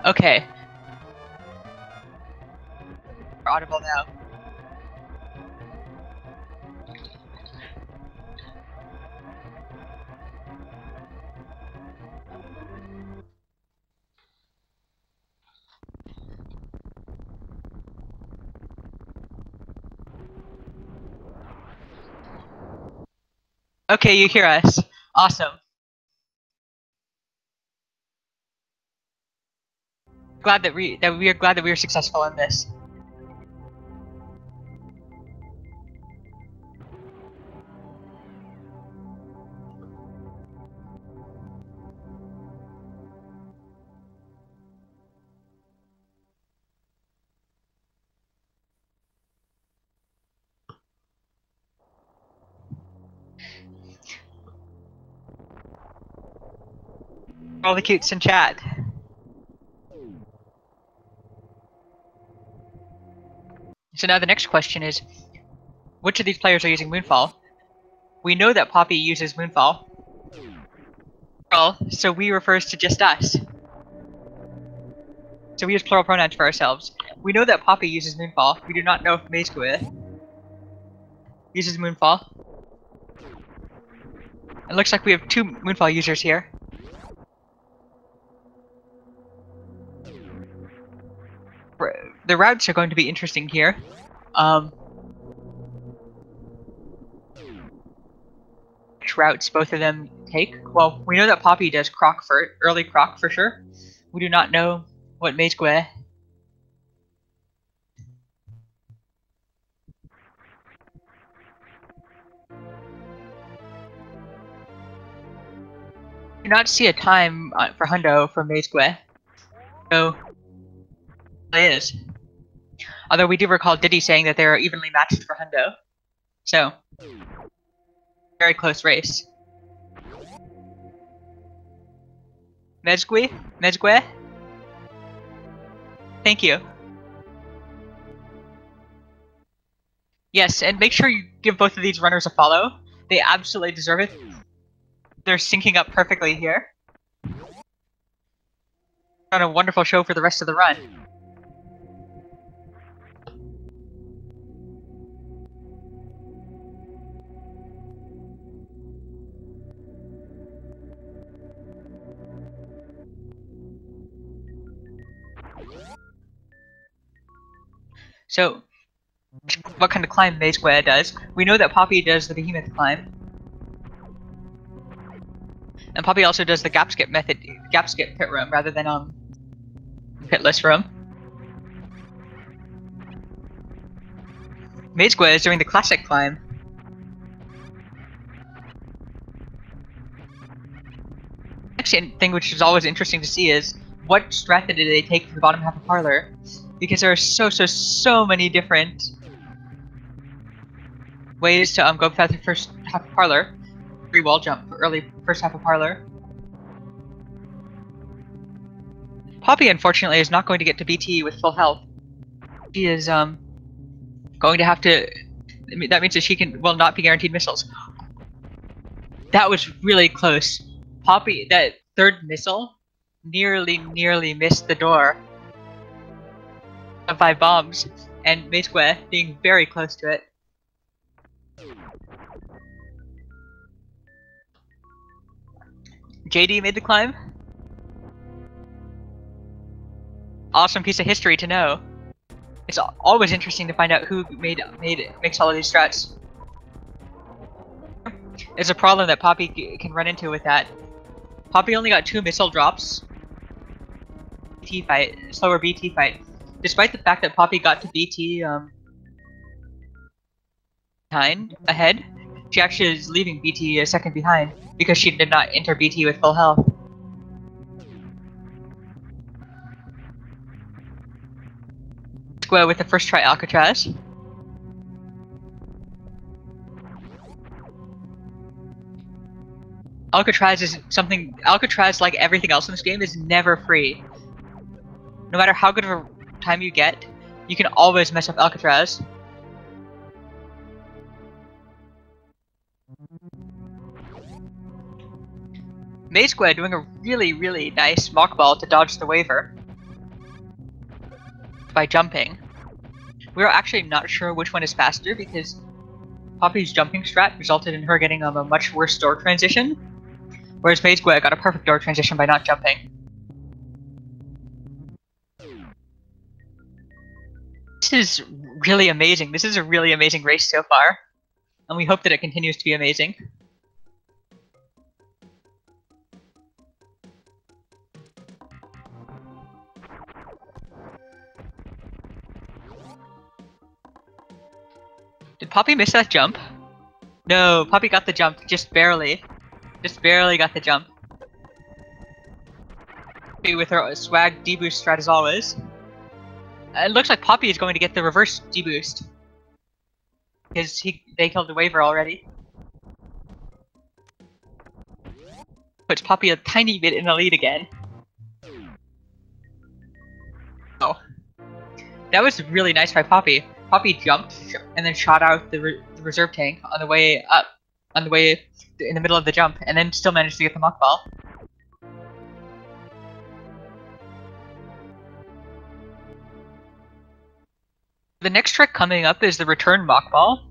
Okay. We're audible now. Okay, you hear us. Awesome. Glad that we are glad that we were successful in this. All the cutes in chat. So now the next question is, which of these players are using Moonfall? We know that Poppy uses Moonfall. Well, so we refers to just us. So we use plural pronouns for ourselves. We know that Poppy uses Moonfall. We do not know if Maisgueuh uses Moonfall. It looks like we have 2 Moonfall users here. The routes are going to be interesting here. Which routes both of them take? Well, we know that Poppy does early Croc for sure. We do not know what Maisgueuh. Do not see a time for Hundo for Maisgueuh. So it is. Although we do recall Diddy saying that they are evenly matched for Hundo. So very close race. Maisgueuh? Thank you. Yes, and make sure you give both of these runners a follow. They absolutely deserve it. They're syncing up perfectly here. On a wonderful show for the rest of the run. So, what kind of climb Maisgueuh does? We know that Poppy does the Behemoth climb. And Poppy also does the gap skip pit room rather than pitless room. Maisgueuh is doing the classic climb. Next thing which is always interesting to see is what strategy did they take for the bottom half of Parlor? Because there are so many different ways to go past the first half of Parlor. Free wall jump for early first half of Parlor. Poppy, unfortunately, is not going to get to BT with full health. She is going to have to. That means that she will not be guaranteed missiles. That was really close. Poppy, that third missile, nearly missed the door of 5 bombs, and Maisgueuh being very close to it. JD made the climb. Awesome piece of history to know. It's always interesting to find out who makes all of these strats. There's a problem that Poppy can run into with that. Poppy only got 2 missile drops. Slower BT fight. Despite the fact that Poppy got to BT ahead, she actually is leaving BT a second behind because she did not enter BT with full health. Maisgueuh with the first try Alcatraz. Alcatraz, like everything else in this game, is never free. No matter how good of a time you get, you can always mess up Alcatraz. Maisgueuh doing a really, really nice mock ball to dodge the waiver by jumping. We're actually not sure which one is faster because Poppy's jumping strat resulted in her getting a much worse door transition, whereas Maisgueuh got a perfect door transition by not jumping. This is really amazing. This is a really amazing race so far, and we hope that it continues to be amazing. Did Poppy miss that jump? No, Poppy got the jump, just barely. Just barely got the jump. With her swag deboost strat as always. It looks like Poppy is going to get the reverse deboost. Because they killed the waiver already. Puts Poppy a tiny bit in the lead again. Oh. That was really nice by Poppy. Poppy jumped and then shot out the reserve tank on the way up, in the middle of the jump, and then still managed to get the mock ball. The next trick coming up is the return mock ball,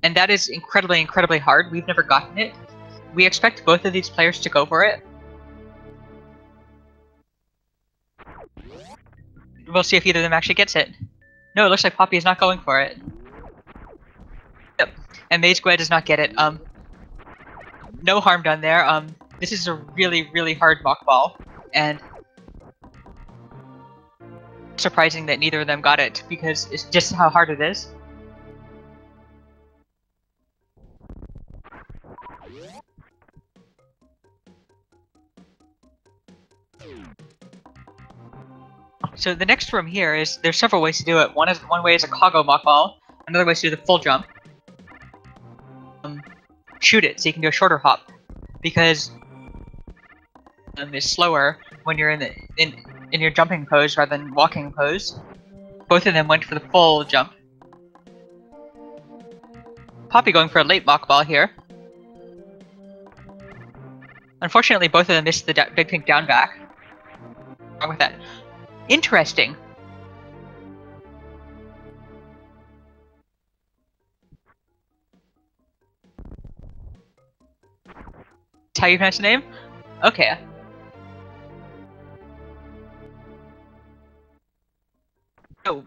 and that is incredibly, incredibly hard. We've never gotten it. We expect both of these players to go for it. We'll see if either of them actually gets it. No, it looks like Poppy is not going for it. Yep, and Maisgueuh does not get it. No harm done there. This is a really, really hard mock ball, and surprising that neither of them got it because it's just how hard it is. So the next room here is, there's several ways to do it. One way is a Coggo mock ball, another way is to do the full jump. Shoot it so you can do a shorter hop, because it's slower when you're in your jumping pose rather than walking pose. Both of them went for the full jump. Poppy going for a late mock ball here. Unfortunately, both of them missed the big pink down back. What's wrong with that? Interesting. That's how you pronounce the name? Okay. So,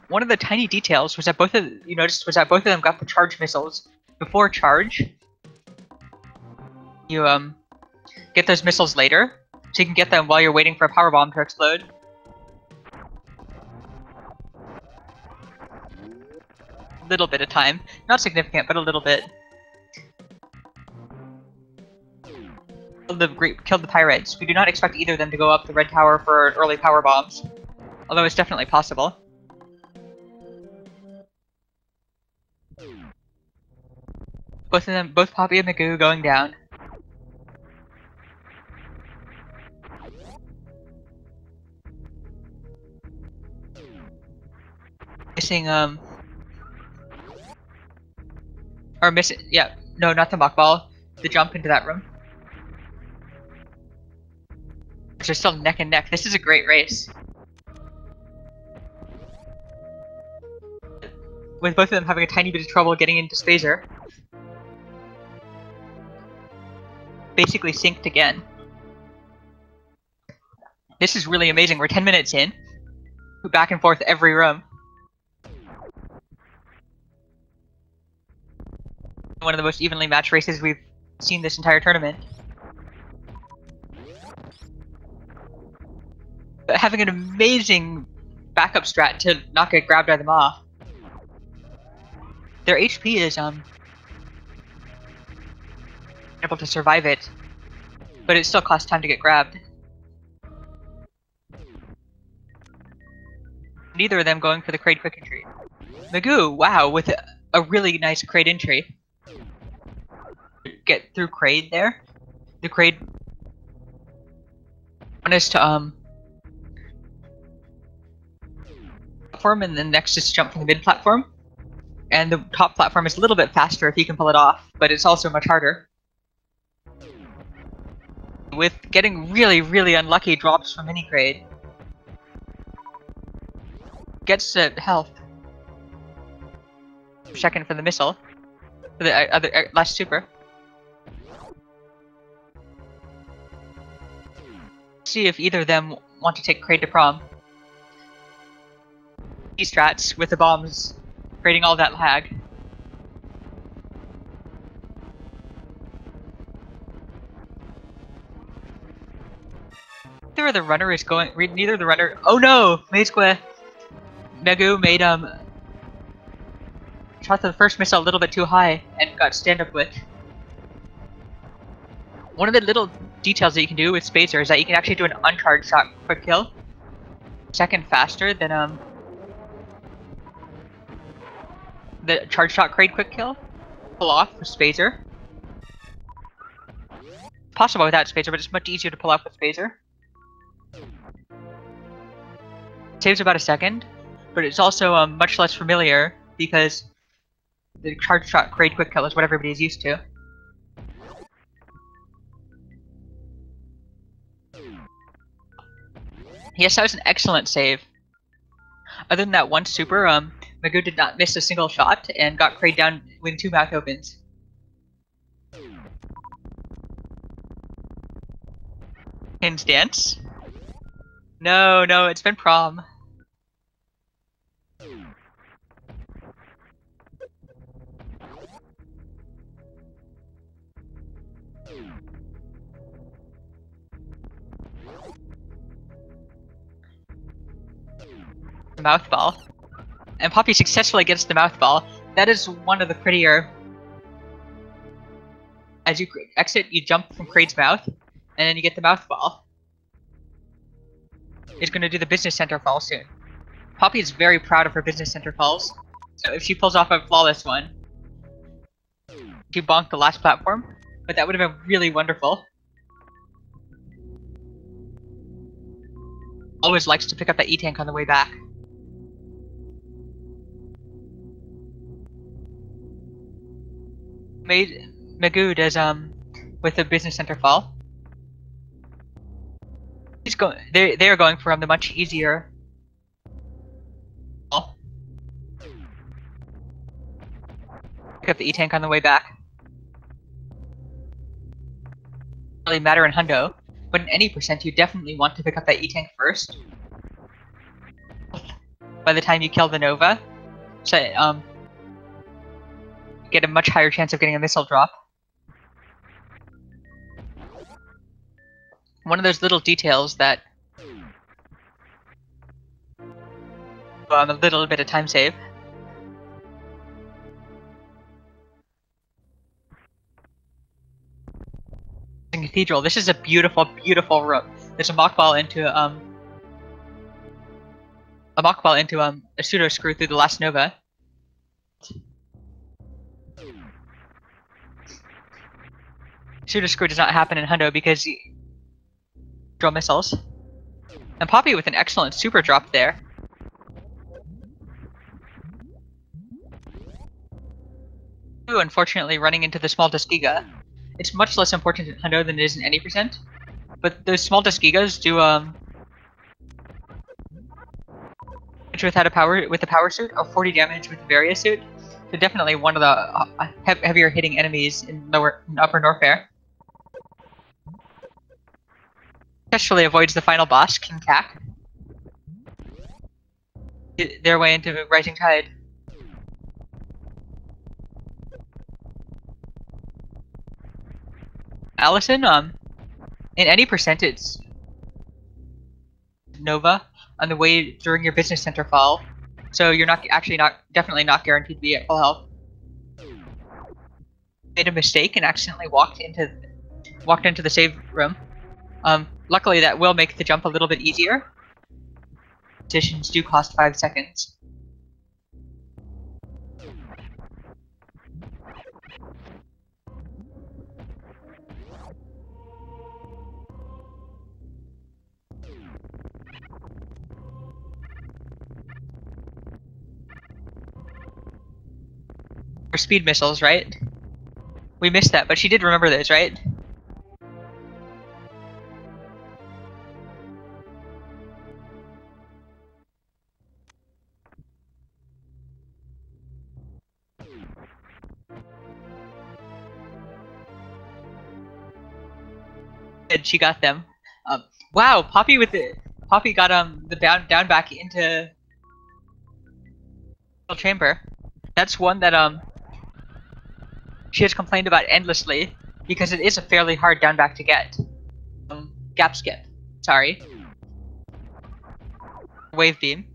one of the tiny details was that both of them got the charge missiles before charge. You get those missiles later, so you can get them while you're waiting for a power bomb to explode. Little bit of time, not significant, but a little bit. Killed the pirates. We do not expect either of them to go up the red tower for early power bombs, although it's definitely possible. Both Poppy and Maisgueuh going down. Missing, or missing, yeah, no, not the mock ball, the jump into that room. Which are still neck and neck. This is a great race. With both of them having a tiny bit of trouble getting into Spazer. Basically synced again. This is really amazing. We're 10 minutes in. Back and forth every room. One of the most evenly matched races we've seen this entire tournament. But having an amazing backup strat to not get grabbed by them off. Their HP is able to survive it, but it still costs time to get grabbed. Neither of them going for the crate quick entry. Maisgueuh, wow, with a really nice crate entry. Get through crate there. The crate one is to platform, and then next is to jump from the mid platform. And the top platform is a little bit faster if you can pull it off, but it's also much harder. With getting really, really unlucky drops from mini crate. Gets health. Second for the missile. For the other last super. See if either of them want to take crate to prom. These strats with the bombs, creating all that lag. Neither the runner is going. Neither the runner. Oh no! Maisgueuh made shot the first missile a little bit too high and got stand-up with. One of the little details that you can do with Spacer is that you can actually do an uncharged shot quick kill. Second faster than the charge shot crate quick kill. Pull off with Spacer. Possible without Spacer, but it's much easier to pull off with Spacer. Saves about a second, but it's also much less familiar because the charge shot crate quick kill is what everybody's used to. Yes, that was an excellent save. Other than that one super, Maisgueuh did not miss a single shot and got crate down with 2 mouth opens. Pins dance? No, it's been prom. Mouth ball. And Poppy successfully gets the mouth ball. That is one of the prettier. As you exit, you jump from crate's mouth, and then you get the mouth ball. It's going to do the business center fall soon. Poppy is very proud of her business center falls, so if she pulls off a flawless one, she bonked the last platform, but that would have been really wonderful. Always likes to pick up that E-tank on the way back. Maisgueuh does with the business center fall. He's going. They are going for the much easier. Fall. Pick up the E-tank on the way back. Doesn't really matter in hundo, but in any percent, you definitely want to pick up that E-tank first. By the time you kill the Nova, so get a much higher chance of getting a missile drop. One of those little details that a little bit of time save. Cathedral. This is a beautiful, beautiful room. There's a mock ball into a pseudo screw through the last Nova. Pseudo screw does not happen in hundo because draw missiles. And Poppy with an excellent super drop there. Unfortunately running into the small Tuskegee. It's much less important in hundo than it is in any percent. But those small Tuskegees do without a power suit or 40 damage with the Varia suit. So definitely one of the heavier hitting enemies in upper Norfair. Successfully avoids the final boss, King Kak. Their way into Rising Tide. Allison, in any percent, it's Nova on the way during your business center fall, so you're definitely not guaranteed to be at full health. Made a mistake and accidentally walked into the save room. Luckily that will make the jump a little bit easier. Positions do cost 5 seconds. For speed missiles, right? We missed that, but she did remember those, right? And she got them. Wow, Poppy got the down back into the chamber. That's one that she has complained about endlessly because it is a fairly hard down back to get. Gap skip. Sorry. Wave beam.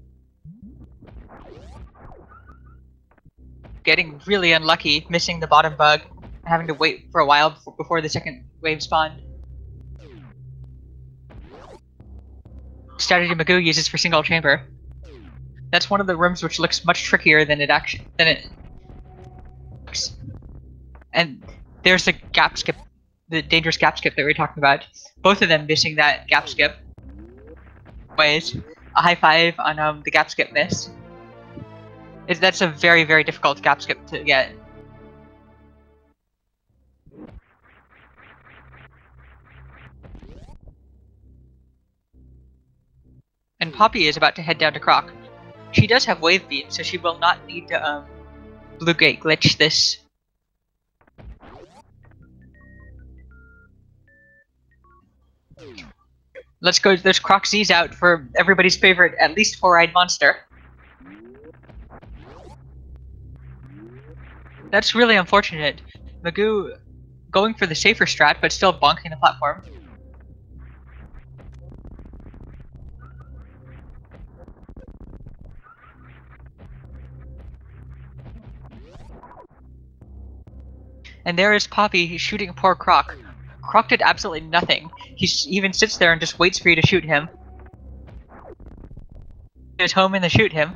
Getting really unlucky, missing the bottom bug, and having to wait for a while before the second wave spawned. Strategy Maisgueuh uses for single chamber. That's one of the rooms which looks much trickier than it looks. And there's the gap skip, the dangerous gap skip that we were talking about. Both of them missing that gap skip. Ways. A high five on the gap skip miss. That's a very, very difficult gap skip to get. And Poppy is about to head down to Croc. She does have wave beam, so she will not need to blue gate glitch this. Let's go. There's Croc Z's out for everybody's favorite, at least 4-eyed monster. That's really unfortunate. Maisgueuh going for the safer strat, but still bonking the platform. And there is Poppy shooting poor Croc. Croc did absolutely nothing. He even sits there and just waits for you to shoot him. He was home in to shoot him.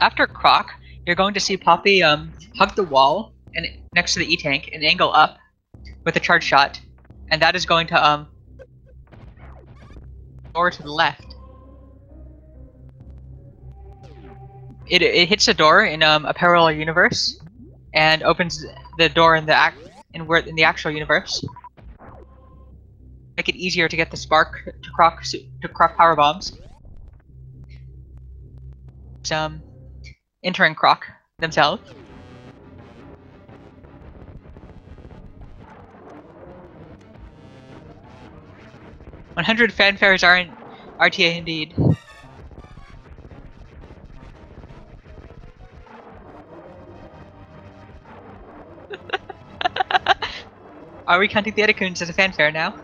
After Croc, you're going to see Poppy hug the wall and next to the E-tank and angle up with a charge shot, and that is going to door to the left. It hits a door in a parallel universe and opens the door in the actual universe. Make it easier to get the spark to Croc power bombs. It's entering Croc themselves. "100 fanfares are in RTA indeed." Are we counting the Edacoons as a fanfare now?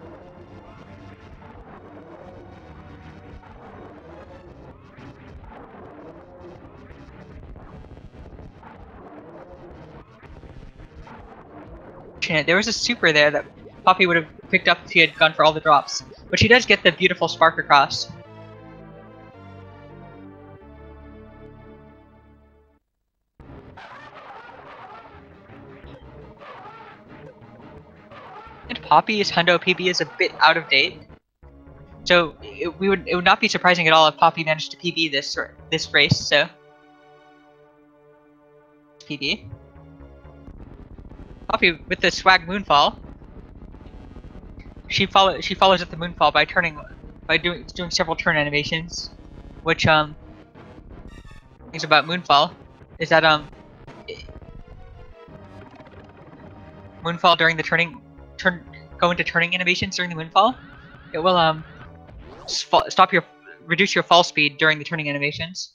There was a super there that Poppy would have picked up if she had gone for all the drops, but she does get the beautiful spark across. And Poppy's Hundo PB is a bit out of date, so it would not be surprising at all if Poppy managed to PB this race. So PB. Poppy with the swag moonfall. She follows up the moonfall by doing several turn animations, which things about moonfall is that moonfall during the go into turning animations during the moonfall. It will reduce your fall speed during the turning animations.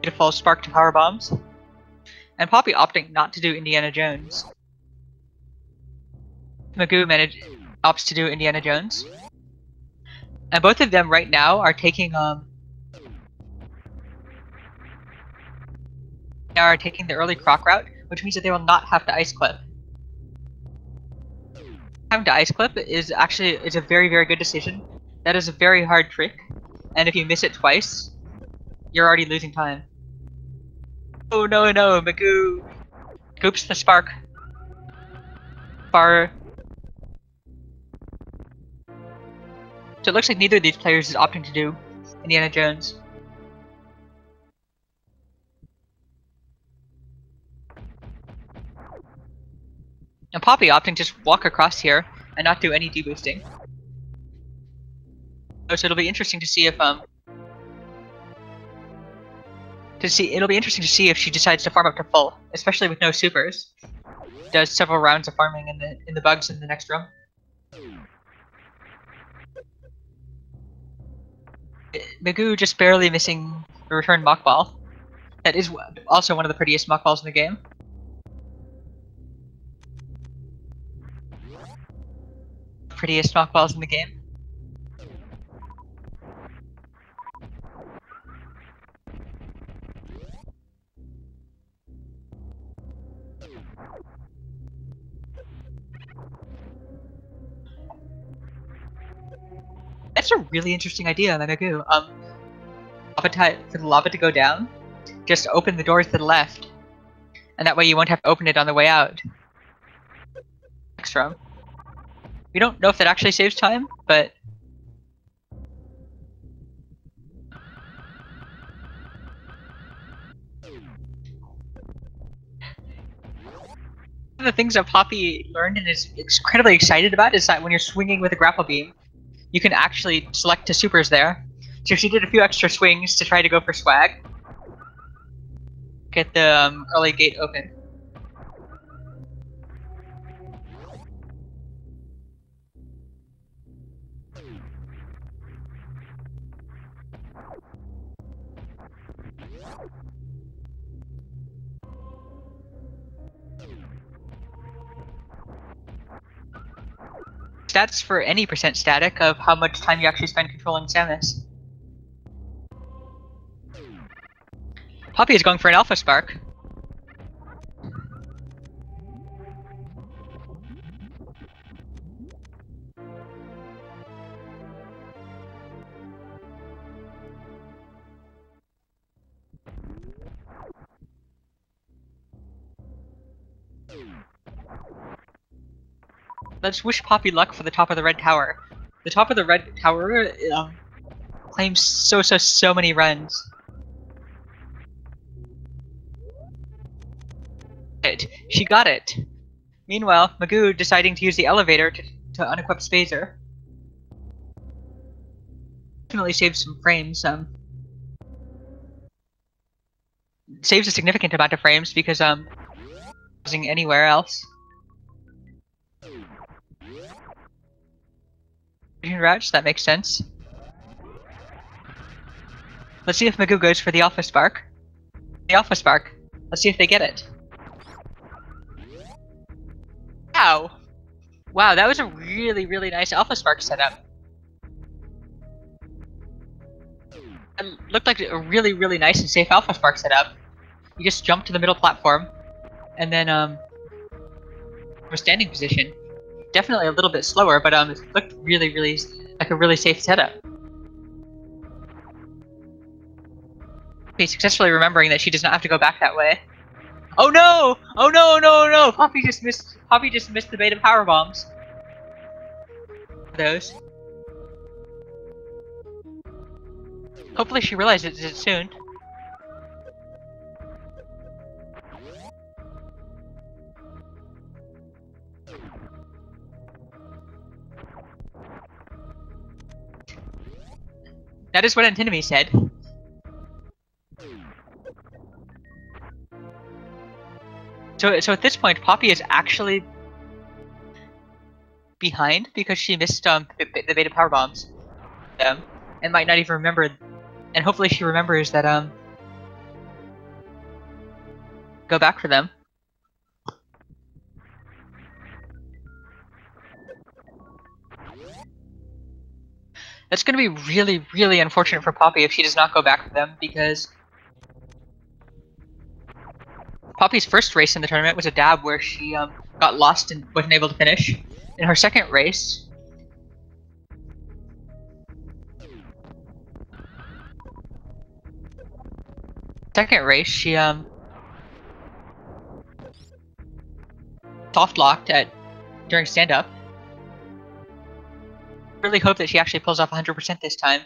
Beautiful spark to power bombs, and Poppy opting not to do Indiana Jones. Maisgueuh opts to do Indiana Jones. And both of them right now are taking the early croc route, which means that they will not have to ice clip. Having to ice clip is a very, very good decision. That is a very hard trick, and if you miss it twice, you're already losing time. Oh no, Maisgueuh goops the spark. Far. So it looks like neither of these players is opting to do Indiana Jones. And Poppy opting to just walk across here and not do any deboosting. So it'll be interesting to see if it'll be interesting to see if she decides to farm up to full, especially with no supers. Does several rounds of farming in the bugs in the next room. Maisgueuh just barely missing the return mock ball. That is also one of the prettiest mock balls in the game. Prettiest mock balls in the game. That's a really interesting idea, Maisgueuh. For the lava to go down, just open the doors to the left, and that way you won't have to open it on the way out. Next room. We don't know if that actually saves time, but one of the things that Poppy learned and is incredibly excited about is that when you're swinging with a grapple beam, you can actually select to supers there. So she did a few extra swings to try to go for swag. Get the early gate open. Stats for any percent static of how much time you actually spend controlling Samus. Poppy is going for an Alpha Spark. Let's wish Poppy luck for the top of the red tower. The top of the red tower claims so many runs. She got it. Meanwhile, Maisgueuh deciding to use the elevator to unequip Spazer. Definitely saves some frames. Saves a significant amount of frames because using anywhere else. Routes, that makes sense. Let's see if Maisgueuh goes for the Alpha Spark. The Alpha Spark. Let's see if they get it. Wow! Wow, that was a really nice Alpha Spark setup. It looked like a really nice and safe Alpha Spark setup. You just jump to the middle platform, and then from a standing position. Definitely a little bit slower, but it looked really like a really safe setup. Okay, successfully remembering that she does not have to go back that way. Oh no! Oh no! Poppy just missed the beta power bombs. Those. Hopefully she realizes it soon. That is what Antinomy said. So at this point, Poppy is actually behind because she missed the beta power bombs, and might not even remember. And hopefully she remembers that go back for them. That's going to be really, really unfortunate for Poppy if she does not go back for them, because Poppy's first race in the tournament was a dab where she got lost and wasn't able to finish. In her second race, she soft locked during stand up. Really hope that she actually pulls off 100% this time.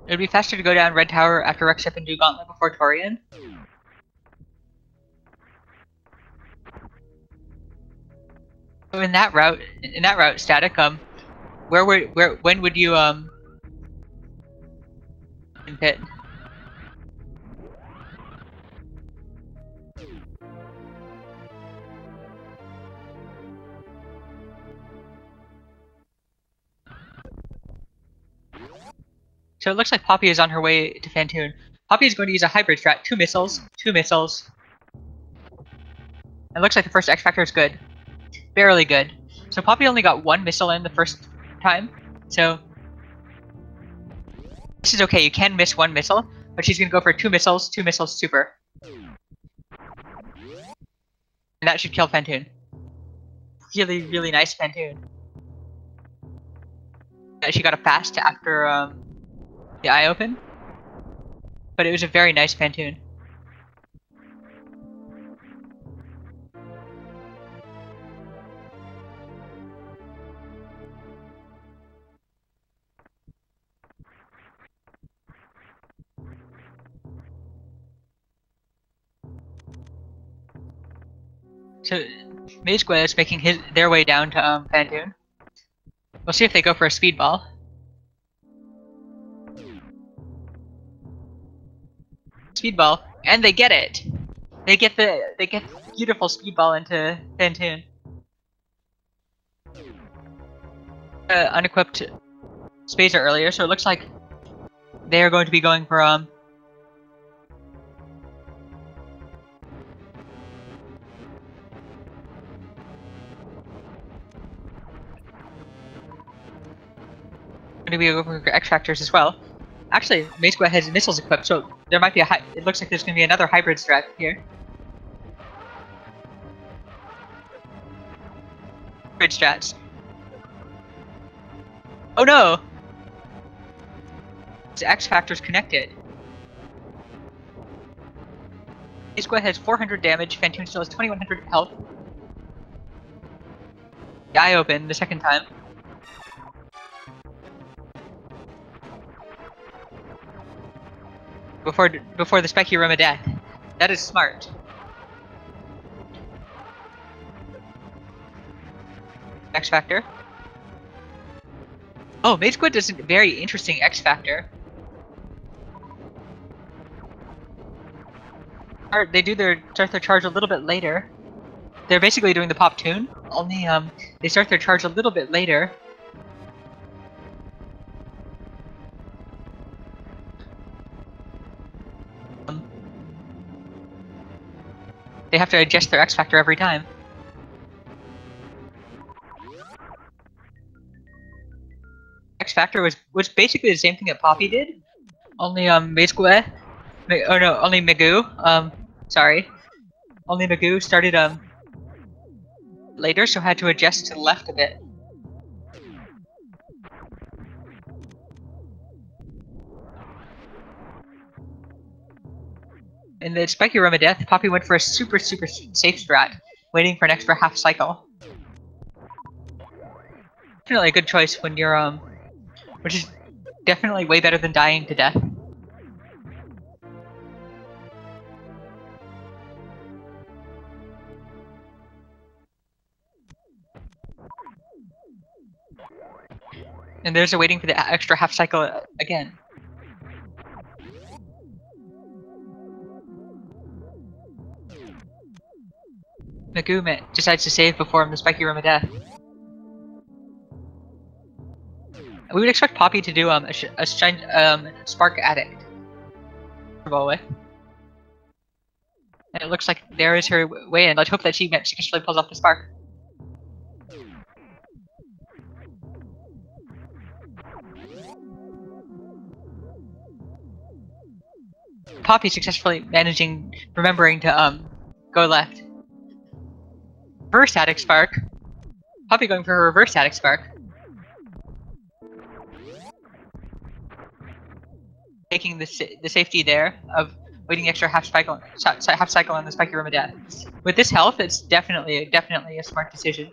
It would be faster to go down Red Tower after Rexip and do Gauntlet before Torian. So in that route, Static, when would you pit? So it looks like Poppy is on her way to Fantoon. Poppy is going to use a hybrid strat, 2 missiles. It looks like the first X Factor is good. Barely good. So Poppy only got 1 missile in the first time. So this is okay, you can miss 1 missile, but she's gonna go for 2 missiles, super. And that should kill Fantoon. Really, really nice Fantoon. She got a fast after the eye open, but it was a very nice Fantoon. So Maisgueuh is making their way down to Fantoon. We'll see if they go for a speedball. Speedball, and they get it. They get beautiful speedball into Fantoon. Unequipped Spazer earlier, so it looks like they are going to be going for going for X Factors as well. Actually, Maisgueuh has missiles equipped, so there might be it looks like there's going to be another hybrid strat here. Hybrid strats. Oh no! The X Factor's connected. Maisgueuh has 400 damage, Fantoon still has 2100 health. The eye open the second time. Before the spiky room of death. That is smart. X Factor. Oh, Maisgueuh does a very interesting X Factor. They start their charge a little bit later. They're basically doing the pop tune, only they start their charge a little bit later. They have to adjust their X Factor every time. X Factor was basically the same thing that Poppy did, only Maisgueuh, only Maisgueuh, sorry, only Maisgueuh started later, so had to adjust to the left a bit. In the spiky room of death, Poppy went for a super safe strat, waiting for an extra half cycle. Definitely a good choice when you're which is definitely way better than dying to death. And there's a waiting for the extra half cycle again. Maisgueuh decides to save before the spiky room of death. We would expect Poppy to do a spark addict. With. And it looks like there is her way in. Let's hope that she successfully pulls off the spark. Poppy successfully remembering to go left. Reverse static spark. Poppy going for a reverse static spark. Taking the safety there of waiting extra half cycle on the spiky room of death. With this health, it's definitely a smart decision.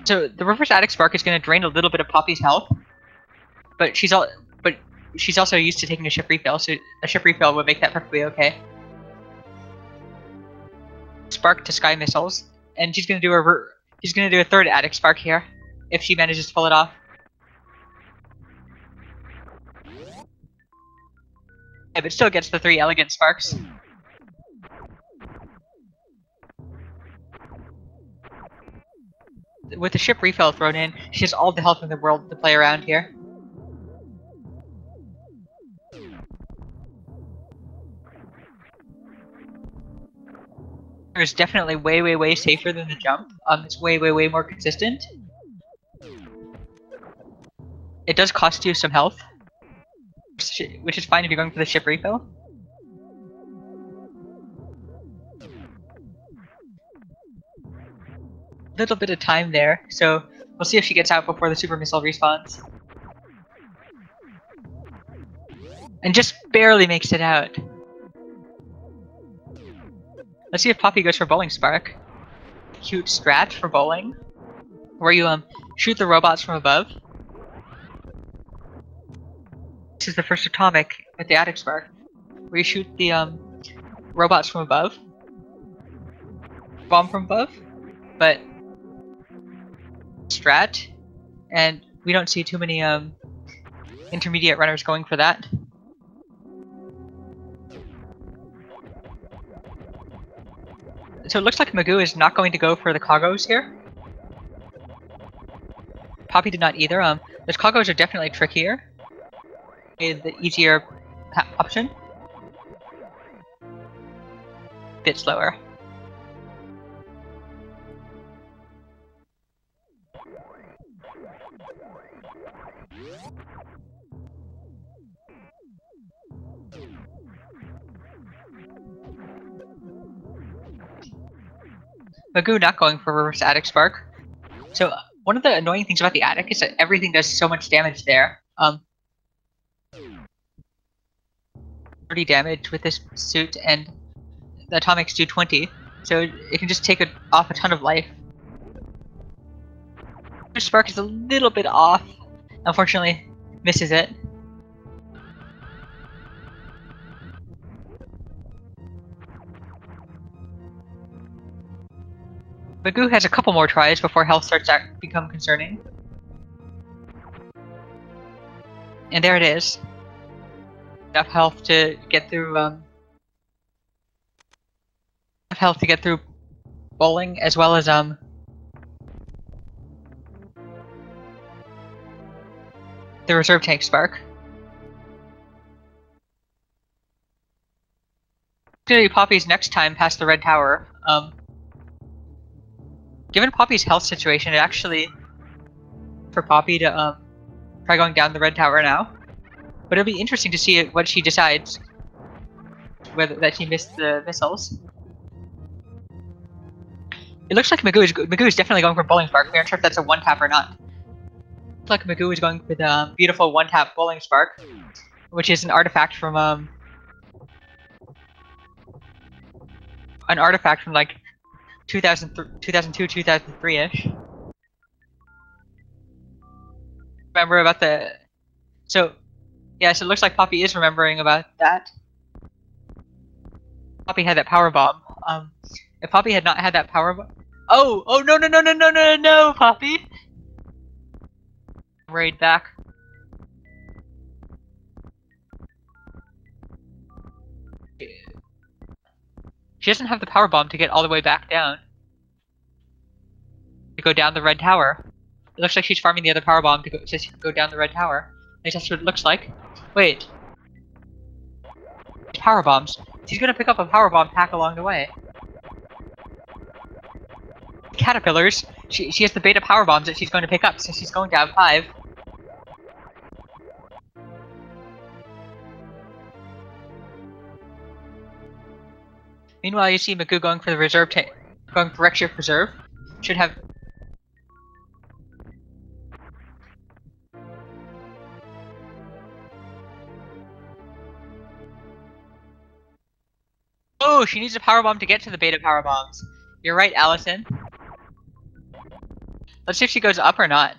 So the reverse static spark is going to drain a little bit of Poppy's health, but she's also used to taking a ship refill, so a ship refill would make that perfectly okay. Spark to sky missiles, and she's going to do a third addict spark here, if she manages to pull it off. Yeah, but still gets the 3 elegant sparks. With the ship refill thrown in, she has all the health in the world to play around here. It's definitely way safer than the jump. It's way more consistent. It does cost you some health, which is fine if you're going for the ship refill. Little bit of time there, so we'll see if she gets out before the super missile respawns. And just barely makes it out. Let's see if Poppy goes for bowling spark. Cute strat for bowling, where you shoot the robots from above. This is the first atomic with the addict spark, where you shoot the robots from above, bomb from above, but strat, and we don't see too many intermediate runners going for that. So it looks like Maisgueuh is not going to go for the cargos here. Poppy did not either. Those cargos are definitely trickier. The easier option. Bit slower. Maisgueuh not going for reverse attic spark. So one of the annoying things about the attic is that everything does so much damage there. 30 damage with this suit, and the atomics do 20, so it can just take off a ton of life. Spark is a little bit off. Unfortunately, misses it. Maisgueuh has a couple more tries before health starts to become concerning. And there it is. Enough health to get through bowling, as well as the reserve tank spark. It's gonna be Poppy's next time past the red tower. Given Poppy's health situation, it actually for Poppy to try going down the red tower now. But it'll be interesting to see what she decides. Whether that she missed the missiles. It looks like Maisgueuh is definitely going for bowling spark. We aren't sure if that's a one tap or not. Looks like Maisgueuh is going for the beautiful one tap bowling spark, which is an artifact from like 2002, 2003-ish. Remember about the... So, yes, it looks like Poppy is remembering about that. Poppy had that power bomb. If Poppy had not had that power bomb... Oh, no, Poppy! Raid back. She doesn't have the power bomb to get all the way back down. To go down the red tower. It looks like she's farming the other power bomb to go, so she can go down the red tower. At least that's what it looks like. Wait. Power bombs. She's gonna pick up a power bomb pack along the way. Caterpillars. She has the beta power bombs that she's going to pick up, so she's going to have 5. Meanwhile, you see Maisgueuh going for the reserve going for Redshift Reserve. Should have. Oh, she needs a power bomb to get to the beta power bombs. You're right, Allison. Let's see if she goes up or not.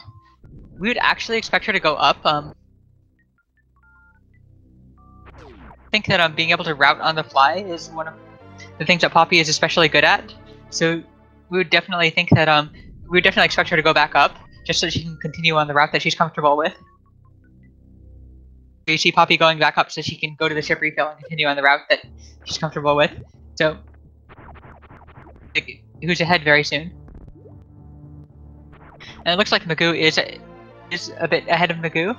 We would actually expect her to go up. I think that being able to route on the fly is one of the things that Poppy is especially good at. So we would definitely think that we would definitely expect her to go back up, just so she can continue on the route that she's comfortable with. You see Poppy going back up so she can go to the ship refill and continue on the route that she's comfortable with. So, who's ahead very soon? And it looks like Maisgueuh is a bit ahead of Maisgueuh.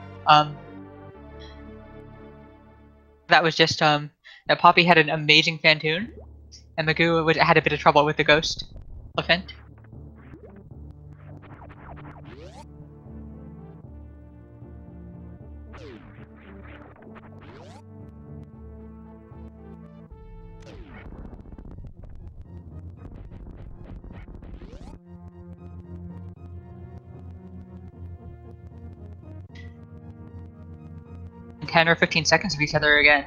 That was just that Poppy had an amazing Fantoon, and Maisgueuh had a bit of trouble with the ghost elephant. In 10 or 15 seconds of each other again.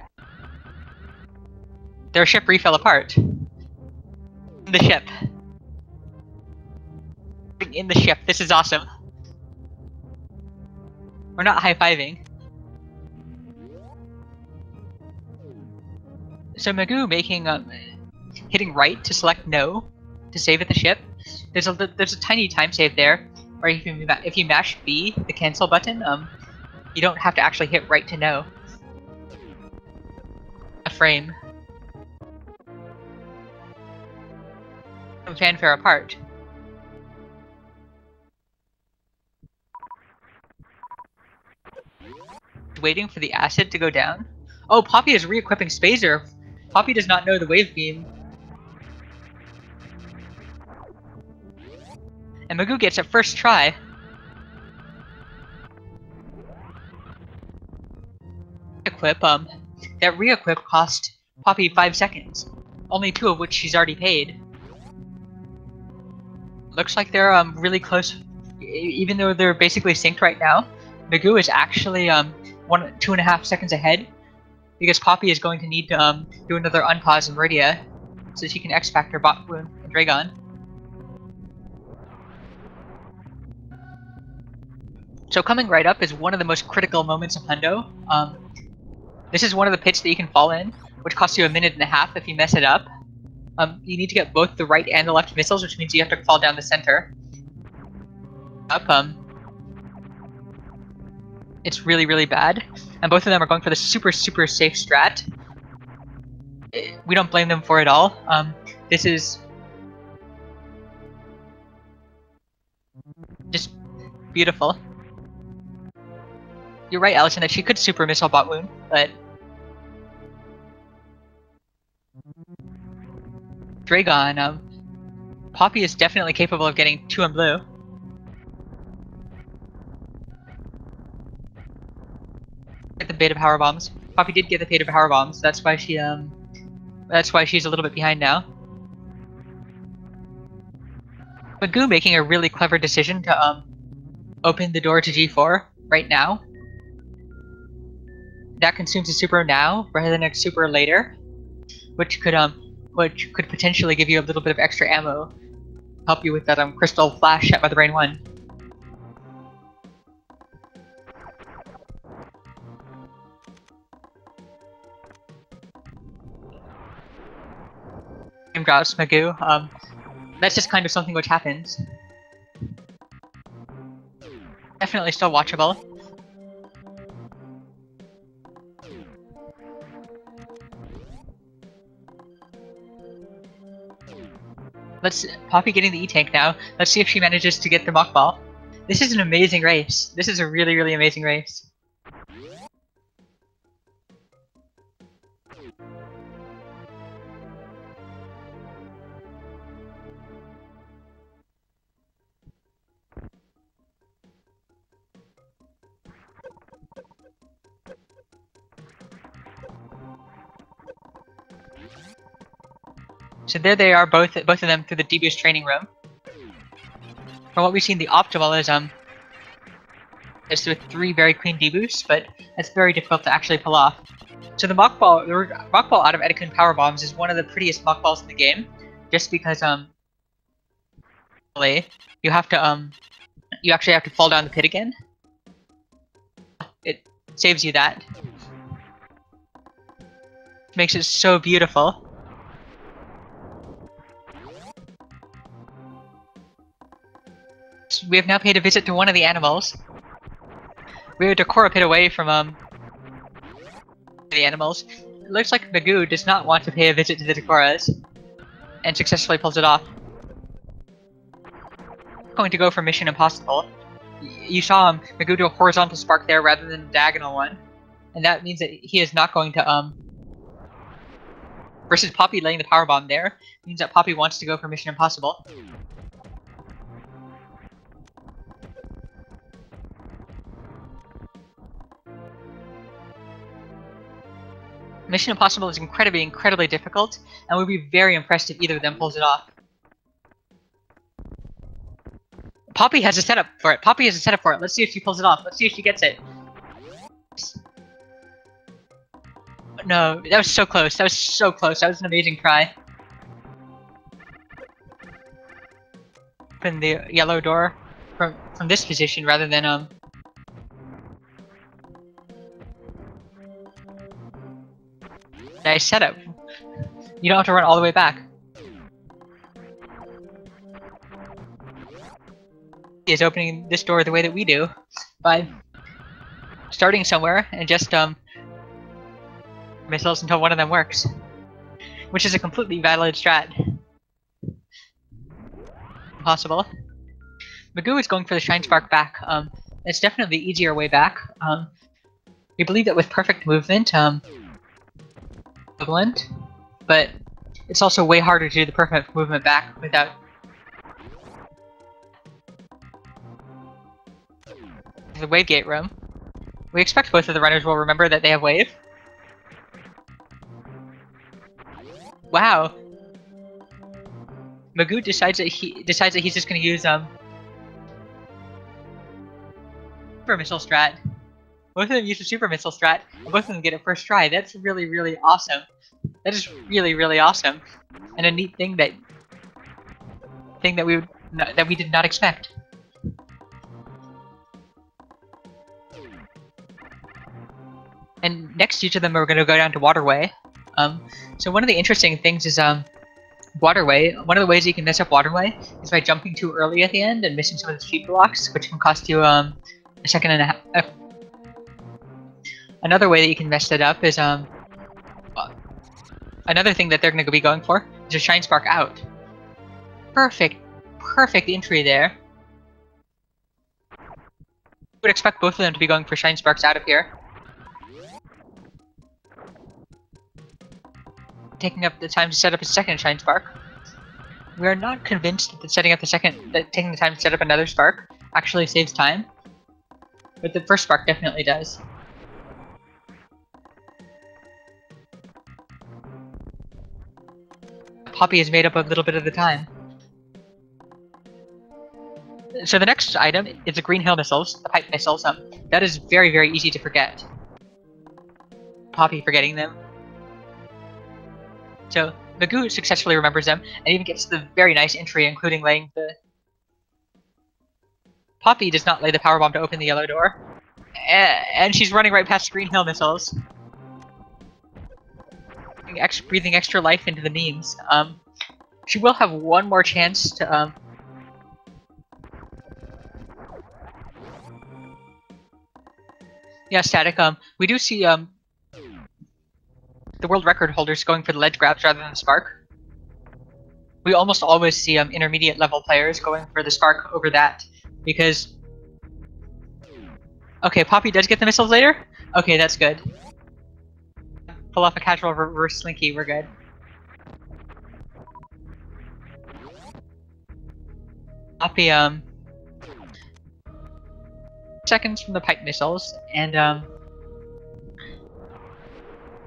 Their ship refell apart. The ship. In the ship. This is awesome. We're not high-fiving. So Maisgueuh making hitting right to select no to save at the ship. There's a tiny time save there, where if you mash B, the cancel button, you don't have to actually hit right to no. A frame. Some fanfare apart. Waiting for the acid to go down. Oh, Poppy is re-equipping Spazer. Poppy does not know the wave beam. And Maisgueuh gets it first try. Equip, that re-equip cost Poppy 5 seconds. Only 2 of which she's already paid. Looks like they're really close. Even though they're basically synced right now, Maisgueuh is actually 2.5 seconds ahead, because Poppy is going to need to do another unpause in Meridia, so she can X-Factor Botwoon and Dragon. So coming right up is one of the most critical moments of Hundo. This is one of the pits that you can fall in, which costs you 1.5 minutes if you mess it up. You need to get both the right and the left missiles, which means you have to fall down the center. It's really, really bad. And both of them are going for the super, super safe strat. We don't blame them for it all. This is just beautiful. You're right, Allison, that she could super missile Botwoon, but Dragon, Poppy is definitely capable of getting 2 in blue. Get the beta power bombs. Poppy did get the beta power bombs. That's why she's a little bit behind now. Maisgueuh making a really clever decision to open the door to G4 right now. That consumes a super now rather than a super later, which could potentially give you a little bit of extra ammo, help you with that crystal flash shot by the Brain 1. Game drops Maisgueuh. That's just kind of something which happens. Definitely still watchable. Poppy getting the E-Tank now. Let's see if she manages to get the Mach Ball. This is an amazing race. This is a really, really amazing race. So there they are, both of them through the D-Boost training room. From what we've seen, the optimal is with 3 very clean D-Boosts, but that's very difficult to actually pull off. So the Mach Ball out of Etiquette Power Bombs is one of the prettiest Mach Balls in the game, just because you have to you actually have to fall down the pit again. It saves you that. Makes it so beautiful. We have now paid a visit to one of the animals. We are a Decora pit away from the animals. It looks like Maisgueuh does not want to pay a visit to the Decoras, and successfully pulls it off. Going to go for Mission Impossible. You saw Maisgueuh do a horizontal spark there rather than a diagonal one, and that means that he is not going to versus Poppy laying the power bomb there means that Poppy wants to go for Mission Impossible. Mission Impossible is incredibly difficult, and we'd be very impressed if either of them pulls it off. Poppy has a setup for it. Let's see if she pulls it off. Let's see if she gets it. No, that was so close. That was an amazing try. Open the yellow door from this position rather than nice setup. You don't have to run all the way back. He is opening this door the way that we do, by starting somewhere and just missiles until one of them works, which is a completely valid strat. Possible. Maisgueuh is going for the Shine Spark back. It's definitely the easier way back. We believe that with perfect movement, equivalent, but it's also way harder to do the perfect movement back without the wave gate room. We expect both of the runners will remember that they have wave. Wow. Maisgueuh decides that he's just gonna use super missile strat. Both of them use a super missile strat, and both of them get it first try. That's really awesome. That is really awesome, and a neat thing that we did not expect. And next, each of them are going to go down to Waterway. So one of the interesting things is Waterway. One of the ways you can mess up Waterway is by jumping too early at the end and missing some of the cheat blocks, which can cost you a second and a half. Another way that you can mess that up is another thing that they're going to be going for is a Shine Spark out. Perfect entry there. Would expect both of them to be going for Shine Sparks out of here. Taking up the time to set up a second Shine Spark. We are not convinced that taking the time to set up another spark actually saves time, but the first spark definitely does. Poppy is made up a little bit of the time. So the next item is the Green Hill missiles, the pipe missiles. That is very easy to forget. Poppy forgetting them. So Maisgueuh successfully remembers them, and even gets the very nice entry, including laying the... Poppy does not lay the power bomb to open the yellow door, and she's running right past Green Hill missiles, breathing extra life into the memes. She will have one more chance to yeah, Static. We do see the world record holders going for the ledge grabs rather than the spark, we almost always see intermediate level players going for the spark over that, because... Okay, Poppy does get the missiles later? Okay, that's good. Pull off a casual reverse slinky, we're good. Poppy, seconds from the pipe missiles, and,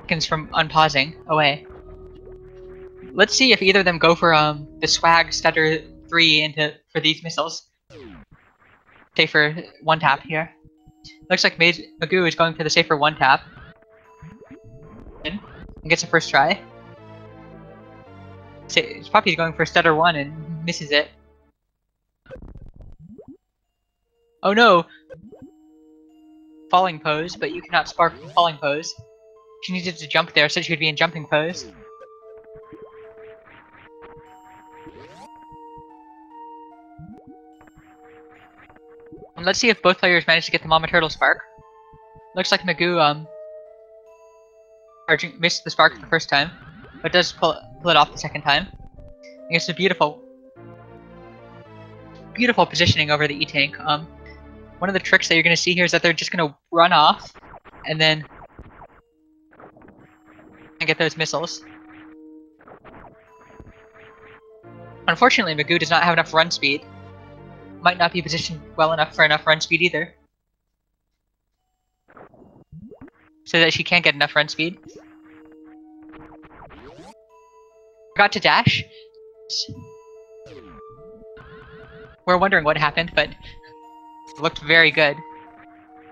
seconds from unpausing away. Let's see if either of them go for, the swag stutter 3 for these missiles. Safer 1-tap here. Looks like Maisgueuh is going for the safer 1-tap. And gets a first try. Poppy's going for stutter 1 and misses it. Oh no! Falling pose, but you cannot spark from falling pose. She needed to jump there, so she would be in jumping pose. And let's see if both players manage to get the Mama Turtle spark. Looks like Maisgueuh, missed the spark the first time, but does pull it off the second time. And it's a beautiful positioning over the E-Tank. One of the tricks that you're going to see here is that they're just going to run off, and then get those missiles. Unfortunately, Maisgueuh does not have enough run speed. Might not be positioned well enough for enough run speed either. So that she can't get enough run speed. Forgot to dash. We're wondering what happened, but it looked very good.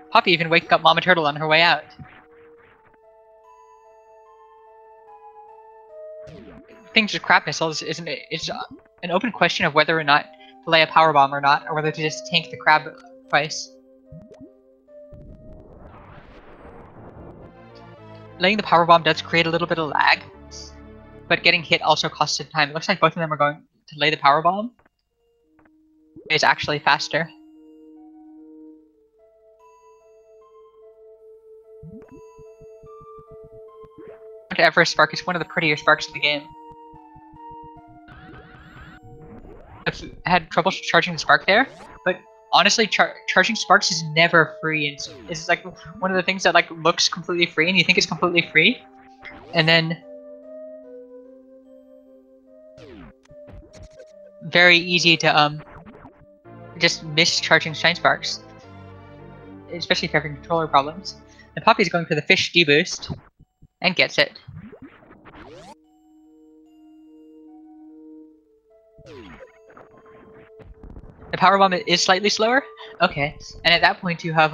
Poppy even waking up Mama Turtle on her way out. Things with crab missiles isn't it? It's an open question of whether or not to lay a power bomb or not, or whether to just tank the crab twice. Laying the power bomb does create a little bit of lag, but getting hit also costs some time. It looks like both of them are going to lay the power bomb. It's actually faster. Everest spark is one of the prettier sparks in the game. I've had trouble charging the spark there, but honestly, charging sparks is never free. It's like one of the things that like looks completely free, and you think it's completely free, and then very easy to just miss charging shine sparks, especially if you're having controller problems. And Poppy's going for the fish deboost and gets it. The power bomb is slightly slower? Okay. And at that point you have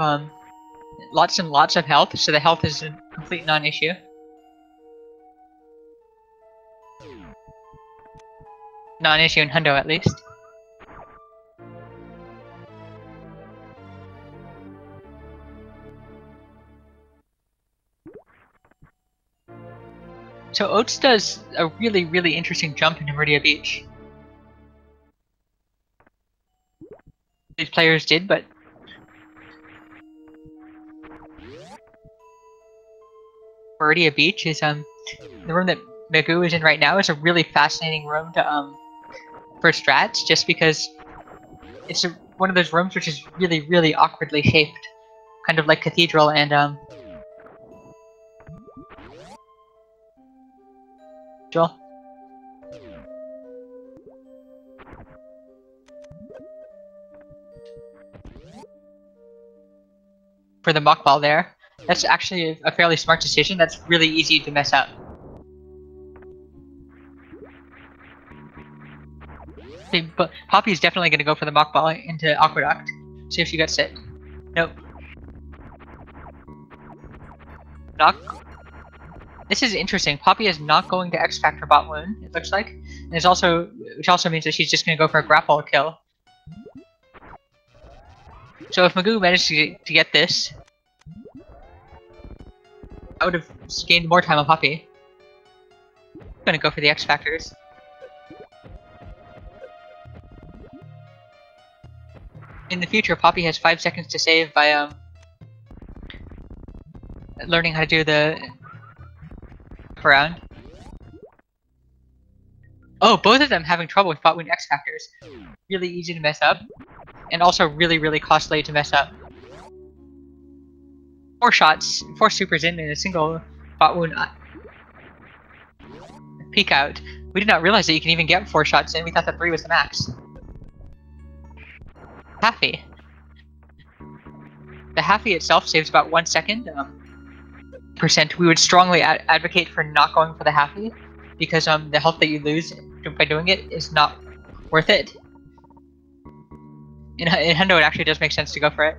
lots and lots of health, so the health is a complete non-issue. Non-issue in Hundo at least. So Oats does a really, really interesting jump into Meridia Beach. These players did, but Meridia Beach is the room that Maisgueuh is in right now is a really fascinating room to for strats, just because it's one of those rooms which is really, really awkwardly shaped, kind of like Cathedral and for the muck ball there. That's actually a fairly smart decision. That's really easy to mess up. But Poppy's definitely going to go for the muck ball into Aqueduct. See if she gets it. Nope. Knock. This is interesting. Poppy is not going to X Factor bot wound, it looks like. And it's also, which also means that she's just going to go for a grapple kill. So if Maisgueuh managed to get this, I would have gained more time on Poppy. I'm going to go for the X Factors. In the future, Poppy has 5 seconds to save by learning how to do the around. Oh, both of them having trouble with bot wound X factors. Really easy to mess up, and also really, really costly to mess up. 4 shots, 4 supers in a single bot wound peek out. We did not realize that you can even get 4 shots in. We thought that 3 was the max. Happy. The Happy itself saves about 1 second. Percent. We would strongly advocate for not going for the Happy because the health that you lose by doing it is not worth it. In Hundo, it actually does make sense to go for it.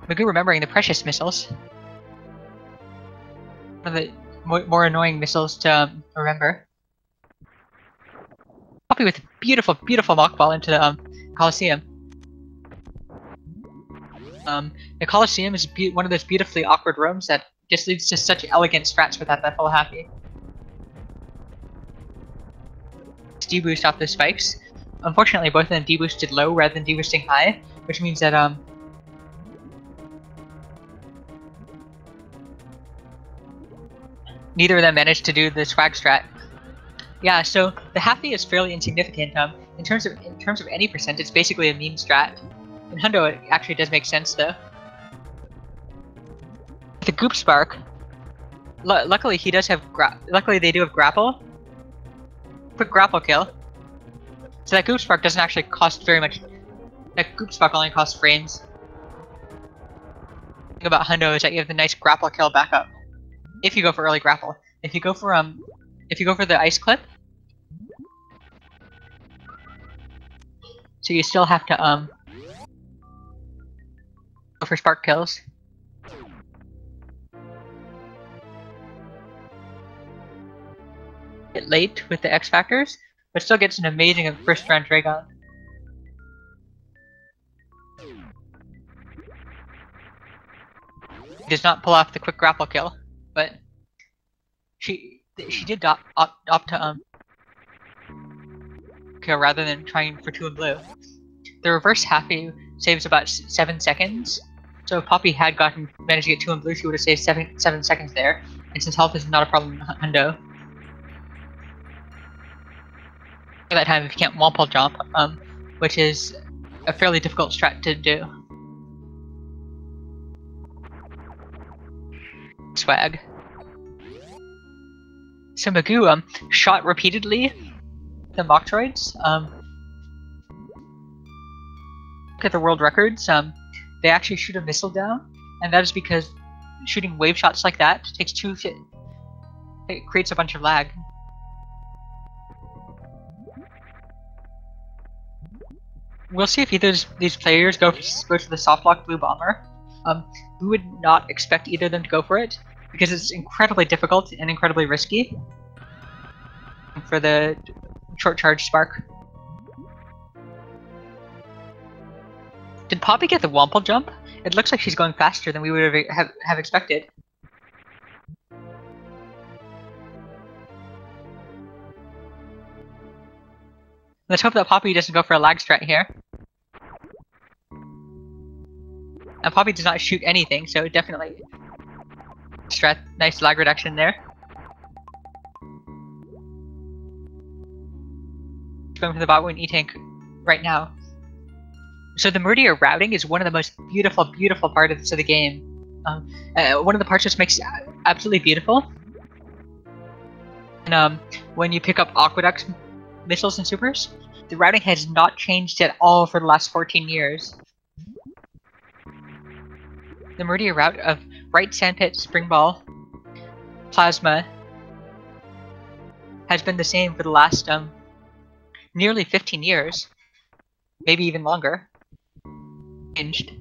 Maisgueuh remembering the precious missiles. One of the more annoying missiles to remember. Poppy with a beautiful, beautiful mock ball into the Coliseum. The Coliseum is one of those beautifully awkward rooms that just leads to such elegant strats without that full Happy. D-boost off the spikes. Unfortunately, both of them D-boosted low rather than D-boosting high, which means that neither of them managed to do the swag strat. Yeah, so the Happy is fairly insignificant. In terms of any percent, it's basically a meme strat. In Hundo, it actually does make sense though. The Goop Spark. Luckily, he does have luckily they do have grapple. Quick grapple kill. So that Goop Spark doesn't actually cost very much. That Goop Spark only costs frames. The thing about Hundo is that you have the nice grapple kill backup. If you go for early grapple. If you go for the ice clip. So you still have to go for spark kills. Bit late with the X factors, but still gets an amazing first round Dragon. He does not pull off the quick grapple kill, but she did opt to kill rather than trying for 2 in blue. The reverse Happy saves about 7 seconds, so if Poppy had managed to get 2 in blue, she would have saved 7 seconds there. And since health is not a problem in Hundo, for that time if you can't wall jump, which is a fairly difficult strat to do. Swag. So Maisgueuh shot repeatedly the Metroids. Look at the world records. They actually shoot a missile down, and that is because shooting wave shots like that takes it creates a bunch of lag. We'll see if either of these players go to the soft lock blue bomber. We would not expect either of them to go for it because it's incredibly difficult and incredibly risky for the short charge spark. Did Poppy get the Womple jump? It looks like she's going faster than we would have expected. Let's hope that Poppy doesn't go for a lag strat here. And Poppy does not shoot anything, so definitely strat, nice lag reduction there. Going for the bot wound E-tank right now. So the Meridian routing is one of the most beautiful, beautiful parts of the game. One of the parts that makes it absolutely beautiful. And when you pick up Aqueduct missiles and supers, the routing has not changed at all for the last 14 years. The Meridian route of right sandpit, spring ball, plasma has been the same for the last nearly 15 years, maybe even longer. Changed,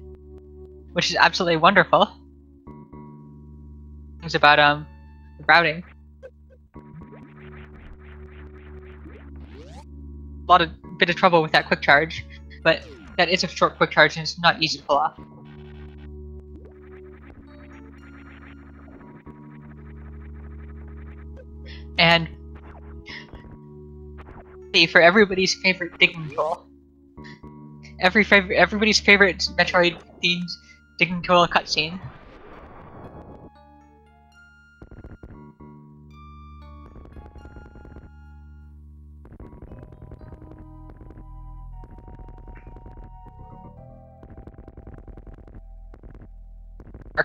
which is absolutely wonderful. Things about the routing. Bit of trouble with that quick charge, but that is a short quick charge and it's not easy to pull off. And for everybody's favorite digging tool, everybody's favorite Metroid themed digging tool cutscene.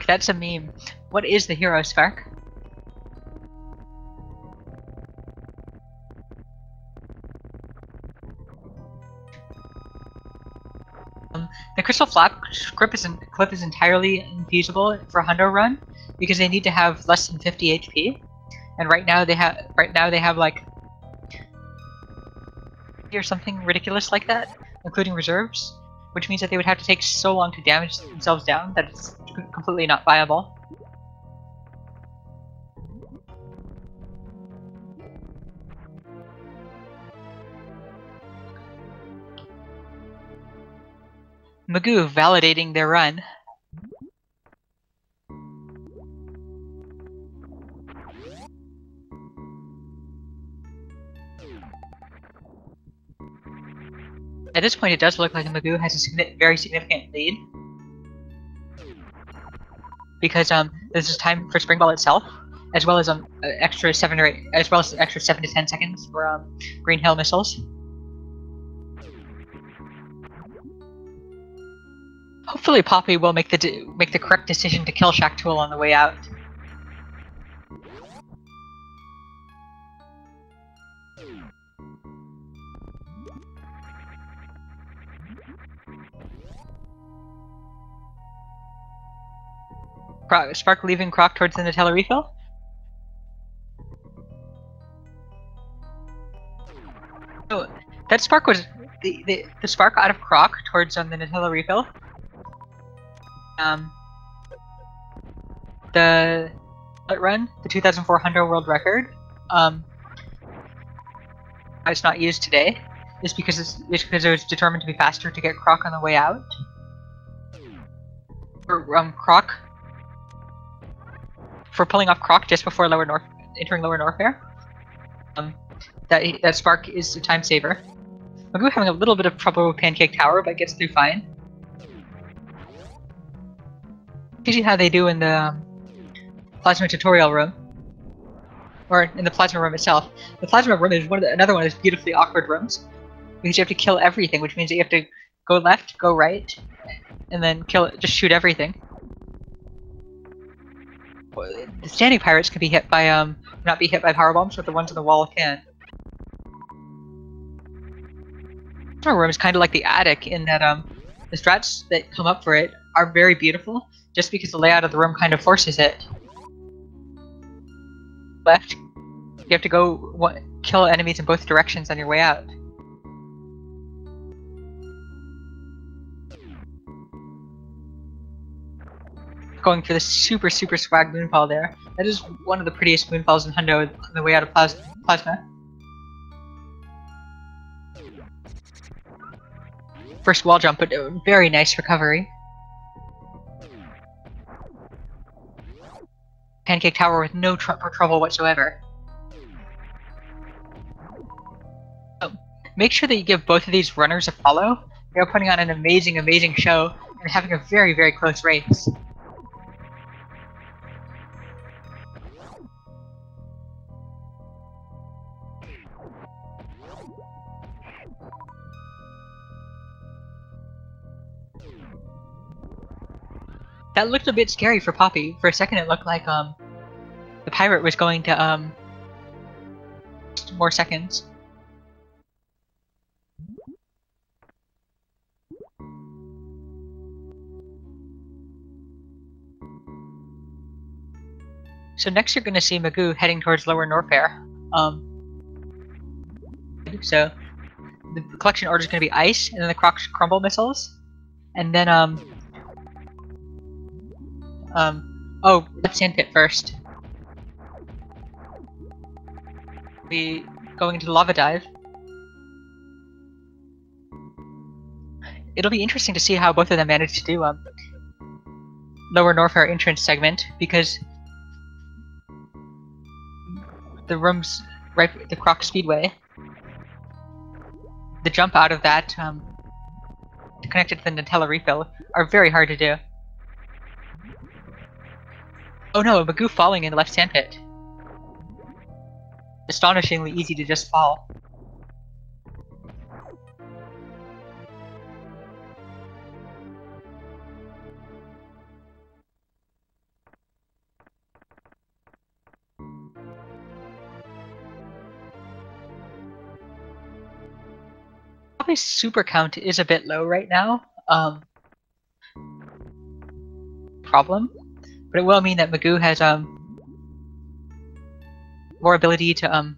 Spark, that's a meme. What is the hero, Spark? The Crystal Flap clip is entirely infeasible for Hundo Run because they need to have less than 50 HP, and right now they have like or something ridiculous like that, including reserves, which means that they would have to take so long to damage themselves down that it's completely not viable. Maisgueuh validating their run. At this point, it does look like Maisgueuh has a very significant lead, because this is time for Spring Ball itself, as well as extra 7 to 10 seconds for Green Hill missiles. Hopefully, Poppy will make the correct decision to kill Shaktool on the way out. Spark leaving Croc towards the Nutella refill. So that Spark was the Spark out of Croc towards the Nutella refill. The run, the 2,400 world record. It's not used today. Is because it was determined to be faster to get Croc on the way out. Croc. For pulling off Croc just before entering Lower Norfair. That Spark is a time saver. Maisgueuh having a little bit of trouble with Pancake Tower, but gets through fine. Usually how they do in the Plasma tutorial room, or in the Plasma room itself. The Plasma room is another one of those beautifully awkward rooms, because you have to kill everything, which means that you have to go left, go right, and then just shoot everything. The standing pirates can be hit by not be hit by power bombs, but the ones on the wall can. The Plasma room is kind of like the attic in that the strats that come up for it are very beautiful, just because the layout of the room kind of forces it. Left, you have to go kill enemies in both directions on your way out. Going for the super swag moonfall there. That is one of the prettiest moonfalls in Hundo on the way out of Plasma. First wall jump, but very nice recovery. Pancake Tower with no trouble whatsoever. So, make sure that you give both of these runners a follow. They're putting on an amazing show and having a very close race. That looked a bit scary for Poppy. For a second it looked like the pirate was going to more seconds. So next you're going to see Maisgueuh heading towards Lower Norfair. So the collection order is going to be Ice, and then the Croc's Crumble missiles, and then left sandpit first. Be going into the lava dive. It'll be interesting to see how both of them manage to do Lower Norfair entrance segment, because the room's right at the Croc Speedway. The jump out of that connected to the Nutella refill are very hard to do. Oh no, Maisgueuh falling in the left sandpit. Astonishingly easy to just fall. Poppy's super count is a bit low right now. Problem, but it will mean that Maisgueuh has more ability to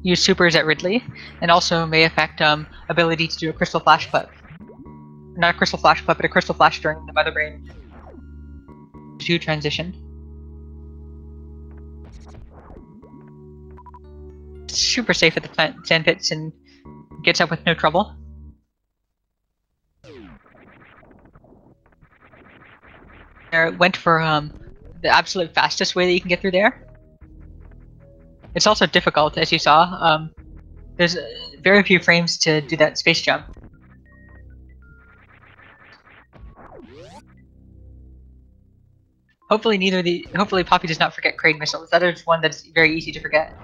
use supers at Ridley, and also may affect ability to do a crystal flash clip. Not a crystal flash clip, but a crystal flash during the Mother Brain 2 transition. Super safe at the sand pits and gets up with no trouble. There went for the absolute fastest way that you can get through there. It's also difficult, as you saw. There's very few frames to do that space jump. Hopefully Poppy does not forget Crane missiles. That is one that's very easy to forget.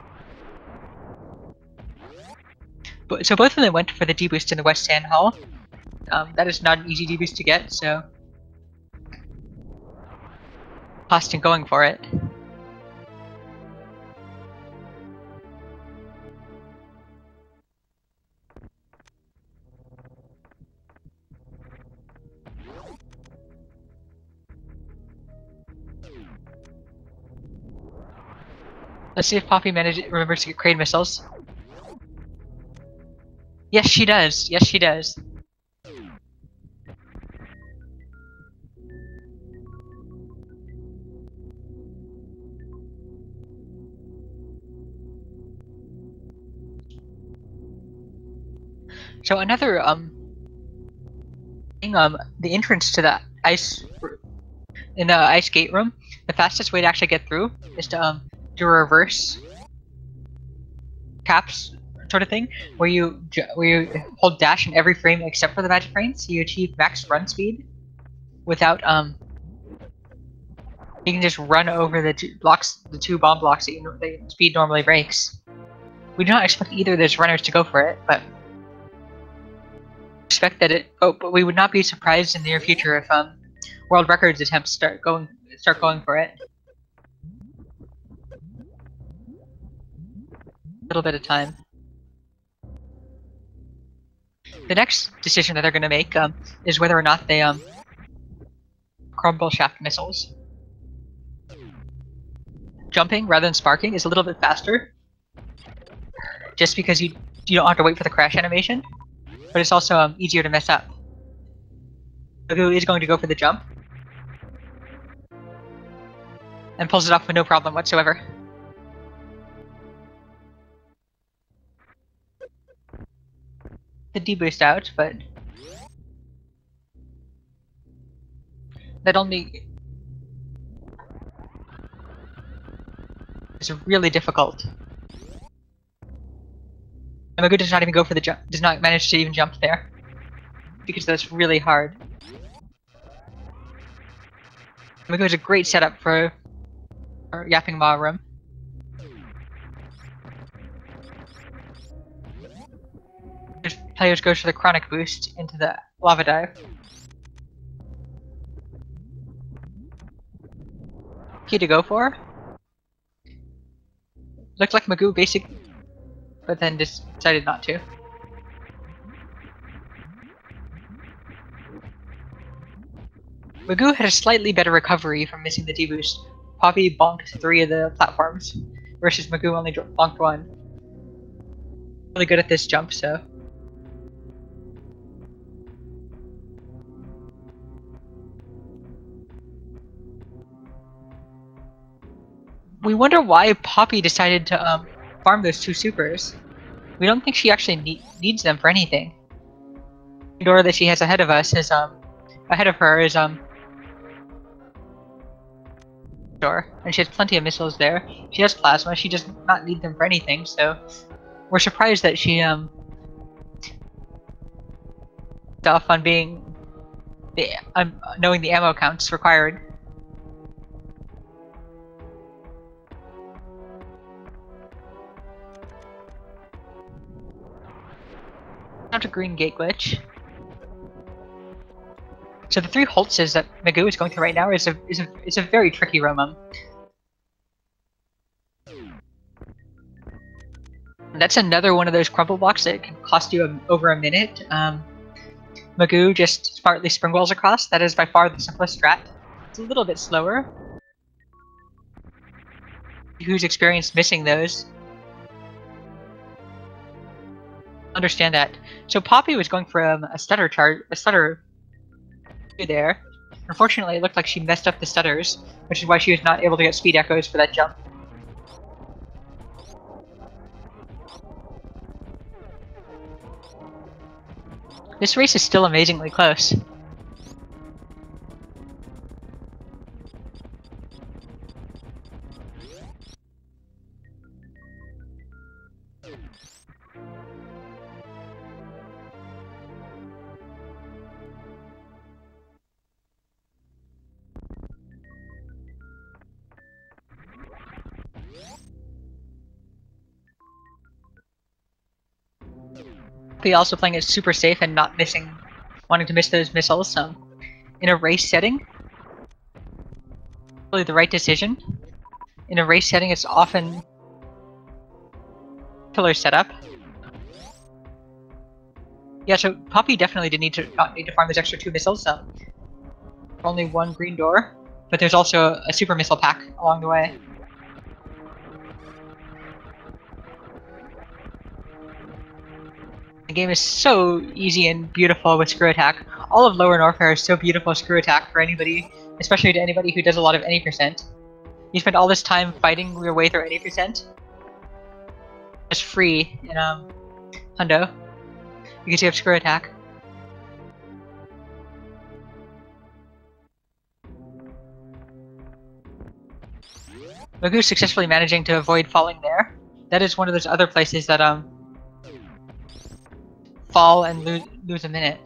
So both of them went for the deboost in the West Sand Hall. That is not an easy deboost to get, so Austin going for it. Let's see if Poppy remembers to get Crane missiles. Yes, she does. Yes, she does. So another thing, the entrance to the ice in the ice gate room, the fastest way to actually get through is to do a reverse caps sort of thing, where you hold dash in every frame except for the magic frame, so you achieve max run speed without you can just run over the two bomb blocks that the speed normally breaks. We do not expect either of those runners to go for it, but expect that but we would not be surprised in the near future if world records attempts start going for it. A little bit of time. The next decision that they're going to make is whether or not they crumble shaft missiles. Jumping rather than sparking is a little bit faster, just because you don't have to wait for the crash animation, but it's also easier to mess up. Maisgueuh is going to go for the jump, and pulls it off with no problem whatsoever. The deboost out, but that only is really difficult. And Maisgueuh does not even go for the jump, does not manage to even jump there, because that's really hard. Maisgueuh is a great setup for Yapping Maw room. Players goes for the chronic boost into the lava dive. Key to go for. Looked like Maisgueuh basic, but then decided not to. Maisgueuh had a slightly better recovery from missing the deboost. Poppy bonked 3 of the platforms, versus Maisgueuh only bonked 1. Really good at this jump, so. We wonder why Poppy decided to farm those 2 supers. We don't think she actually needs them for anything. The door that she has ahead of us is ahead of her is door, and she has plenty of missiles there. She has plasma. She does not need them for anything. So we're surprised that she off on being knowing the ammo counts required. Not a green gate glitch. So the 3 Holtzes that Maisgueuh is going through right now is a very tricky room. And That's another one of those crumple blocks that can cost you over a minute. Maisgueuh just smartly springballs across. That is by far the simplest strat. It's a little bit slower. Who's experienced missing those understand that. So Poppy was going for a stutter there. Unfortunately, it looked like she messed up the stutters, which is why she was not able to get speed echoes for that jump. This race is still amazingly close. Also playing it super safe and not wanting to miss those missiles. In a race setting, really the right decision. In a race setting, it's often pillar setup. Yeah, so Poppy definitely did not need to farm those extra 2 missiles. Only 1 green door, but there's also a super missile pack along the way. The game is so easy and beautiful with screw attack. All of Lower Norfair is so beautiful screw attack for anybody, especially to anybody who does a lot of any percent. You spend all this time fighting your way through any percent. It's free in Hundo, because you have screw attack. Maisgueuh successfully managing to avoid falling there. That is one of those other places that fall and lose a minute.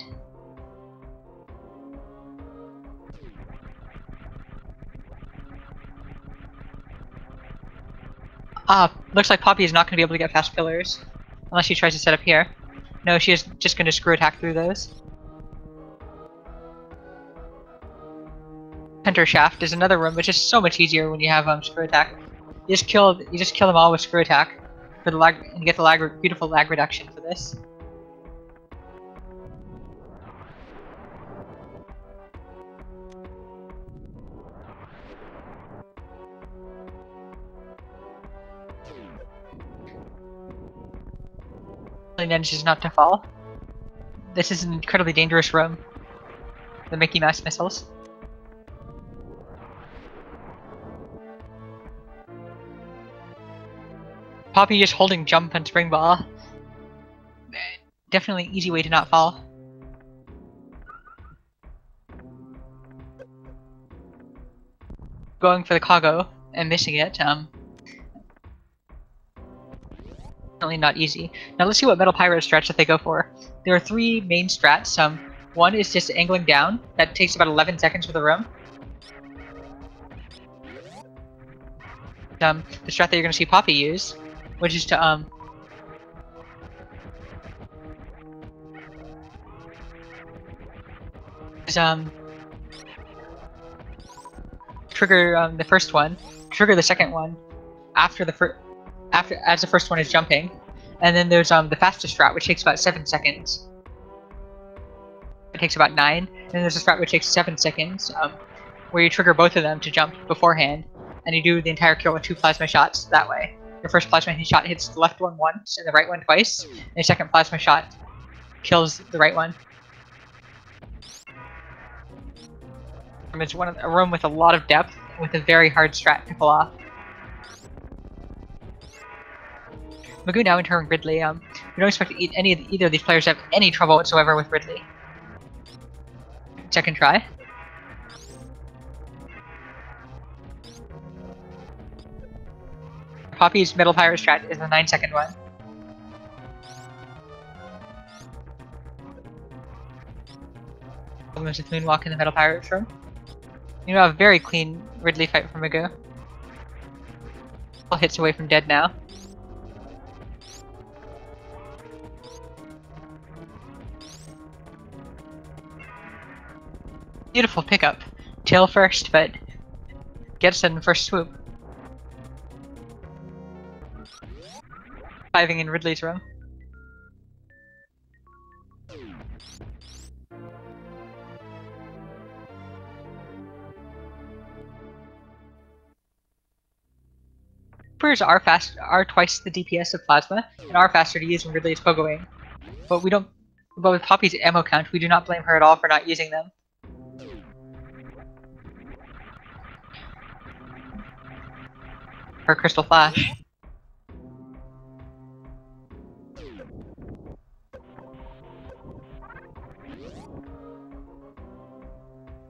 Looks like Poppy is not going to be able to get past pillars unless she tries to set up here. No, she is just going to screw attack through those. Hunter Shaft is another room, which is so much easier when you have screw attack. You just kill them all with screw attack for the lag, and you get the beautiful lag reduction for this. Manages not to fall. This is an incredibly dangerous room. The Mickey Mouse missiles. Poppy just holding jump and spring ball. Definitely easy way to not fall. Going for the cargo and missing it. Definitely not easy. Now let's see what Metal Pyro strats that they go for. There are 3 main strats. One is just angling down. That takes about 11 seconds for the room. The strat that you're going to see Poppy use, which is to trigger the first one, trigger the second one after as the first one is jumping, and then there's the fastest strat, which takes about 7 seconds. It takes about 9, and then there's a strat which takes 7 seconds, where you trigger both of them to jump beforehand, and you do the entire kill with 2 plasma shots that way. Your first plasma shot hits the left one once and the right one twice, and your second plasma shot kills the right one. It's a room with a lot of depth, with a very hard strat to pull off. Maisgueuh now entering Ridley. We don't expect either of these players to have any trouble whatsoever with Ridley. Second try. Poppy's Metal Pyro strat is the 9-second one. There's a moonwalk in the Metal Pirates room. You know, a very clean Ridley fight from Maisgueuh. All hits away from dead now. Beautiful pickup. Tail first, but gets it in the first swoop. high-fiving in Ridley's room. Popplars are twice the DPS of Plasma, and are faster to use when Ridley is pogoing. But with Poppy's ammo count, we do not blame her at all for not using them. Her Crystal Flash.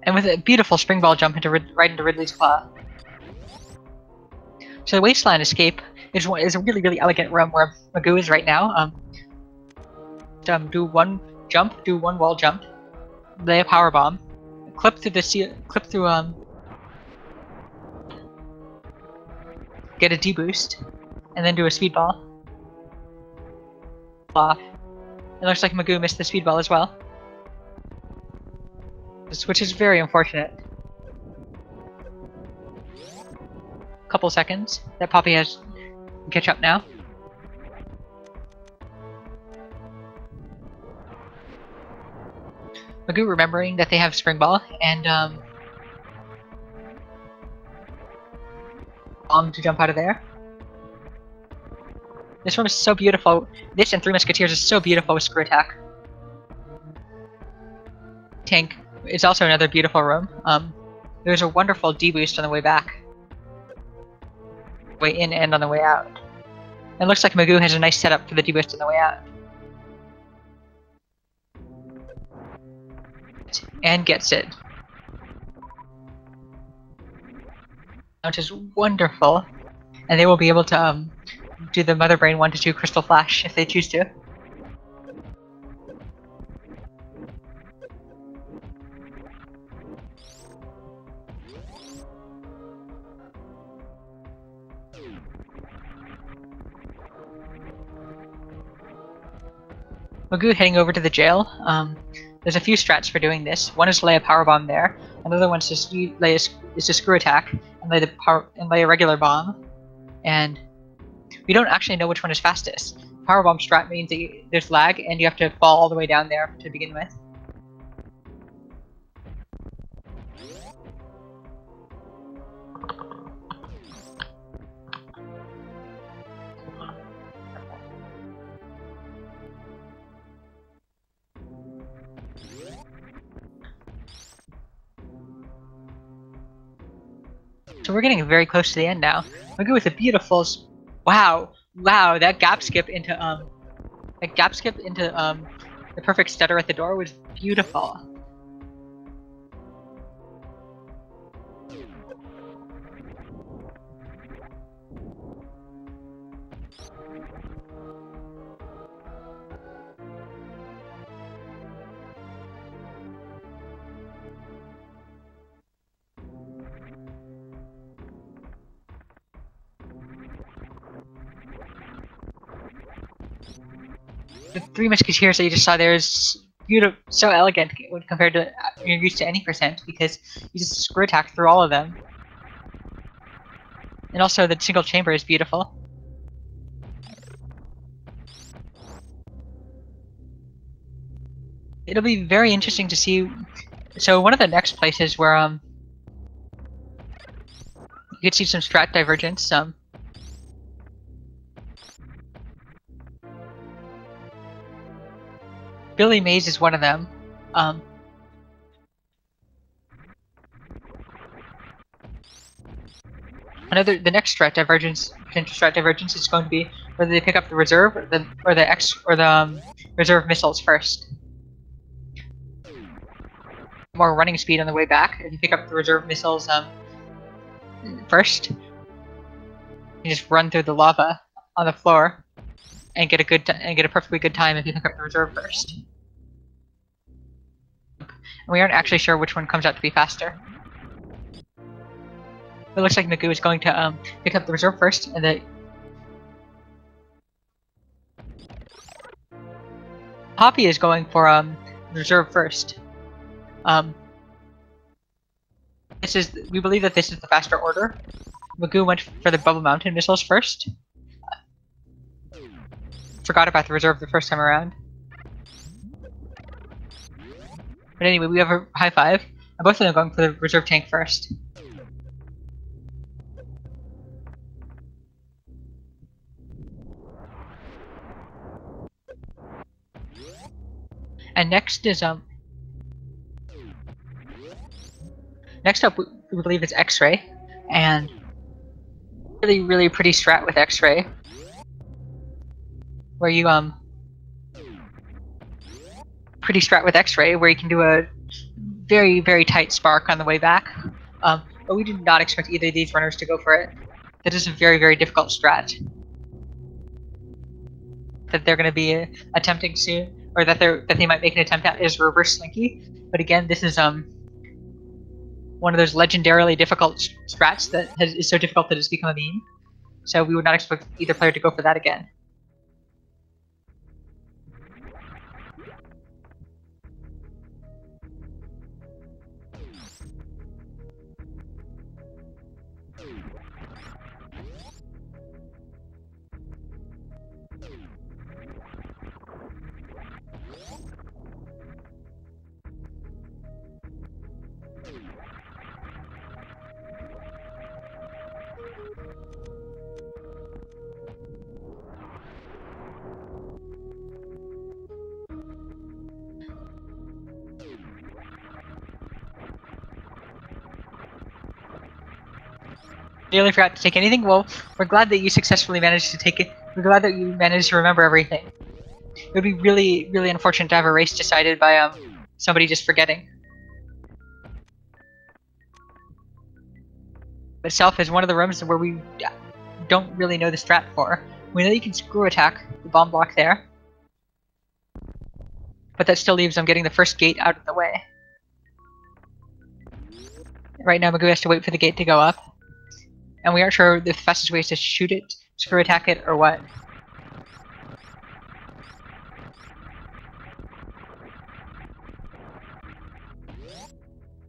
And with a beautiful spring ball jump right into Ridley's claw. So the Wasteland Escape is a really, really elegant room where Maisgueuh is right now. Do one jump, do one wall jump, lay a power bomb, clip through get a D-boost, and then do a speed ball. Off. It looks like Maisgueuh missed the speed ball as well, which is very unfortunate. Couple seconds that Poppy has to catch up now. Maisgueuh remembering that they have Spring Ball and bomb to jump out of there. This room is so beautiful. This and Three Musketeers is so beautiful with Screw Attack. Tank is also another beautiful room. There's a wonderful D-boost on the way back. Way in and on the way out. It looks like Maisgueuh has a nice setup for the D-boost on the way out. And gets it. Which is wonderful. And they will be able to do the Mother Brain 1-2 Crystal Flash if they choose to. Maisgueuh heading over to the jail. There's a few strats for doing this. One is to lay a power bomb there. Another one is to screw attack and lay a regular bomb. And we don't actually know which one is fastest. Power bomb strat means that there's lag and you have to fall all the way down there to begin with. So we're getting very close to the end now. Maisgueuh with a beautiful, wow, that gap skip into the perfect stutter at the door was beautiful. The Three Musketeers that you just saw there is beautiful, so elegant when compared to you're used to any percent, because you just screw attack through all of them. And also the single chamber is beautiful. It'll be very interesting to see. So one of the next places where you could see some strat divergence. Billy Mays is one of them. The next potential strat divergence is going to be whether they pick up the reserve or the reserve missiles first. More running speed on the way back. If you pick up the reserve missiles first, you just run through the lava on the floor. And get a perfectly good time if you pick up the reserve first. And we aren't actually sure which one comes out to be faster. It looks like Maisgueuh is going to pick up the reserve first, and the Poppy is going for reserve first. We believe that this is the faster order. Maisgueuh went for the Bubble Mountain missiles first. forgot about the reserve the first time around. But anyway, we have a high five, and both of them going for the reserve tank first. And next is next up we believe is X-ray, and really pretty strat with X-ray, where you pretty strat with X-ray where you can do a very tight spark on the way back. But we did not expect either of these runners to go for it. That is a very difficult strat that they're going to be attempting soon, or that they might make an attempt at, is reverse slinky. But again, this is one of those legendarily difficult strats that is so difficult that it's become a meme. So we would not expect either player to go for that again. Nearly forgot to take anything? Well, we're glad that you successfully managed to take it. We're glad that you managed to remember everything. It would be really unfortunate to have a race decided by somebody just forgetting. Itself is one of the rooms where we don't really know the strat for. We know you can screw attack the bomb block there, but that still leaves them getting the first gate out of the way. Right now, Maisgueuh has to wait for the gate to go up. And we aren't sure the fastest way is to shoot it, screw attack it, or what.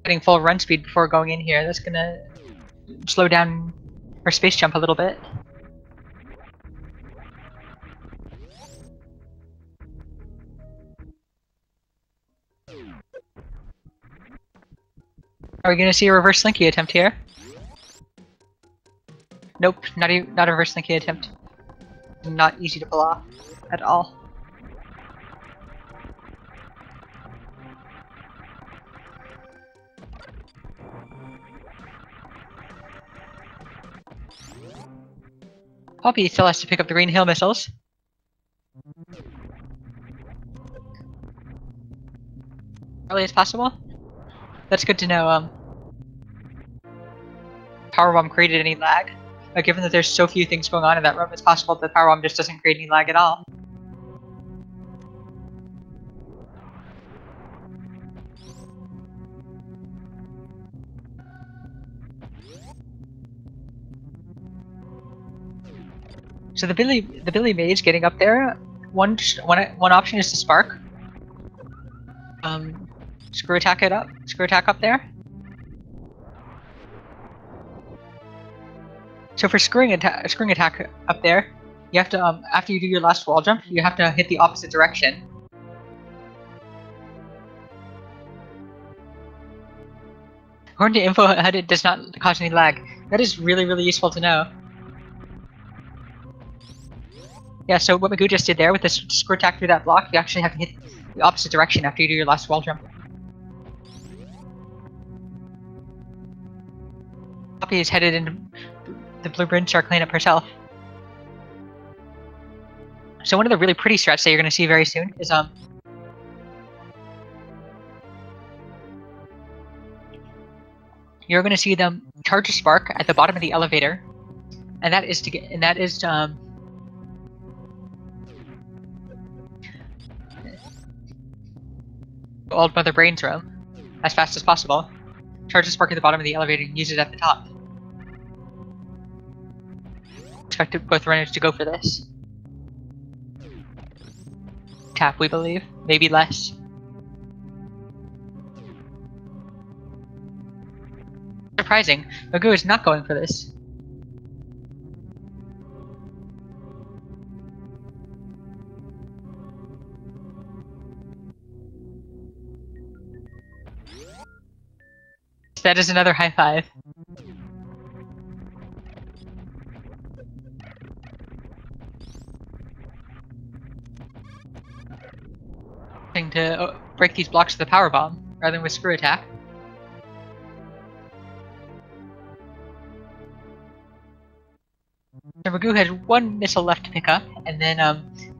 Getting full run speed before going in here, that's gonna slow down our space jump a little bit. Are we gonna see a reverse slinky attempt here? Nope, not a reverse slinky attempt. Not easy to pull off at all. Poppy still has to pick up the green hill missiles. Early as possible? That's good to know. Power bomb created any lag. But given that there's so few things going on in that room, it's possible that the power bomb just doesn't create any lag at all. So the Billy Maze getting up there, one option is to spark. Screw attack up there. So for screwing attack up there, you have to after you do your last wall jump, you have to hit the opposite direction. According to info HUD, it does not cause any lag. That is really useful to know. Yeah, so what Maisgueuh just did there with the screw attack through that block, you actually have to hit the opposite direction after you do your last wall jump. Poppy is headed into the blue Brinstar cleanup herself. So one of the really pretty strats that you're going to see very soon is you're going to see them charge a spark at the bottom of the elevator, and that is Old Mother Brain's room as fast as possible. Charge the spark at the bottom of the elevator and use it at the top. Expect both runners to go for this. Tap, we believe. Maybe less. Surprising. Maisgueuh is not going for this. That is another high five. To break these blocks with the power bomb rather than with screw attack. So Maisgueuh has one missile left to pick up, and then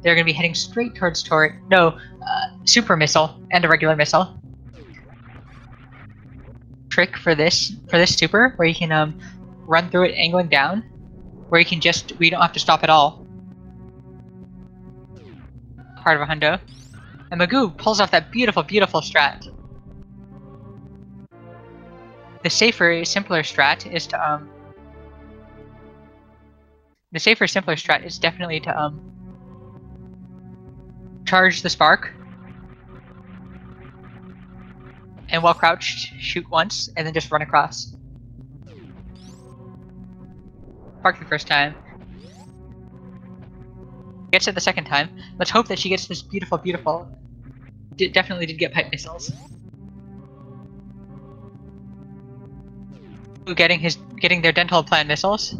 they're going to be heading straight towards turret. No, super missile and a regular missile. Trick for this super, where you can run through it angling down, where you can we don't have to stop at all. Part of a hundo. And Maisgueuh pulls off that beautiful, beautiful strat. The safer, simpler strat is to The safer, simpler strat is definitely to charge the spark, and while crouched, shoot once, and then just run across. Spark the first time. Gets it the second time. Let's hope that she gets this beautiful, beautiful. Definitely did get pipe missiles. Getting their dental plan missiles.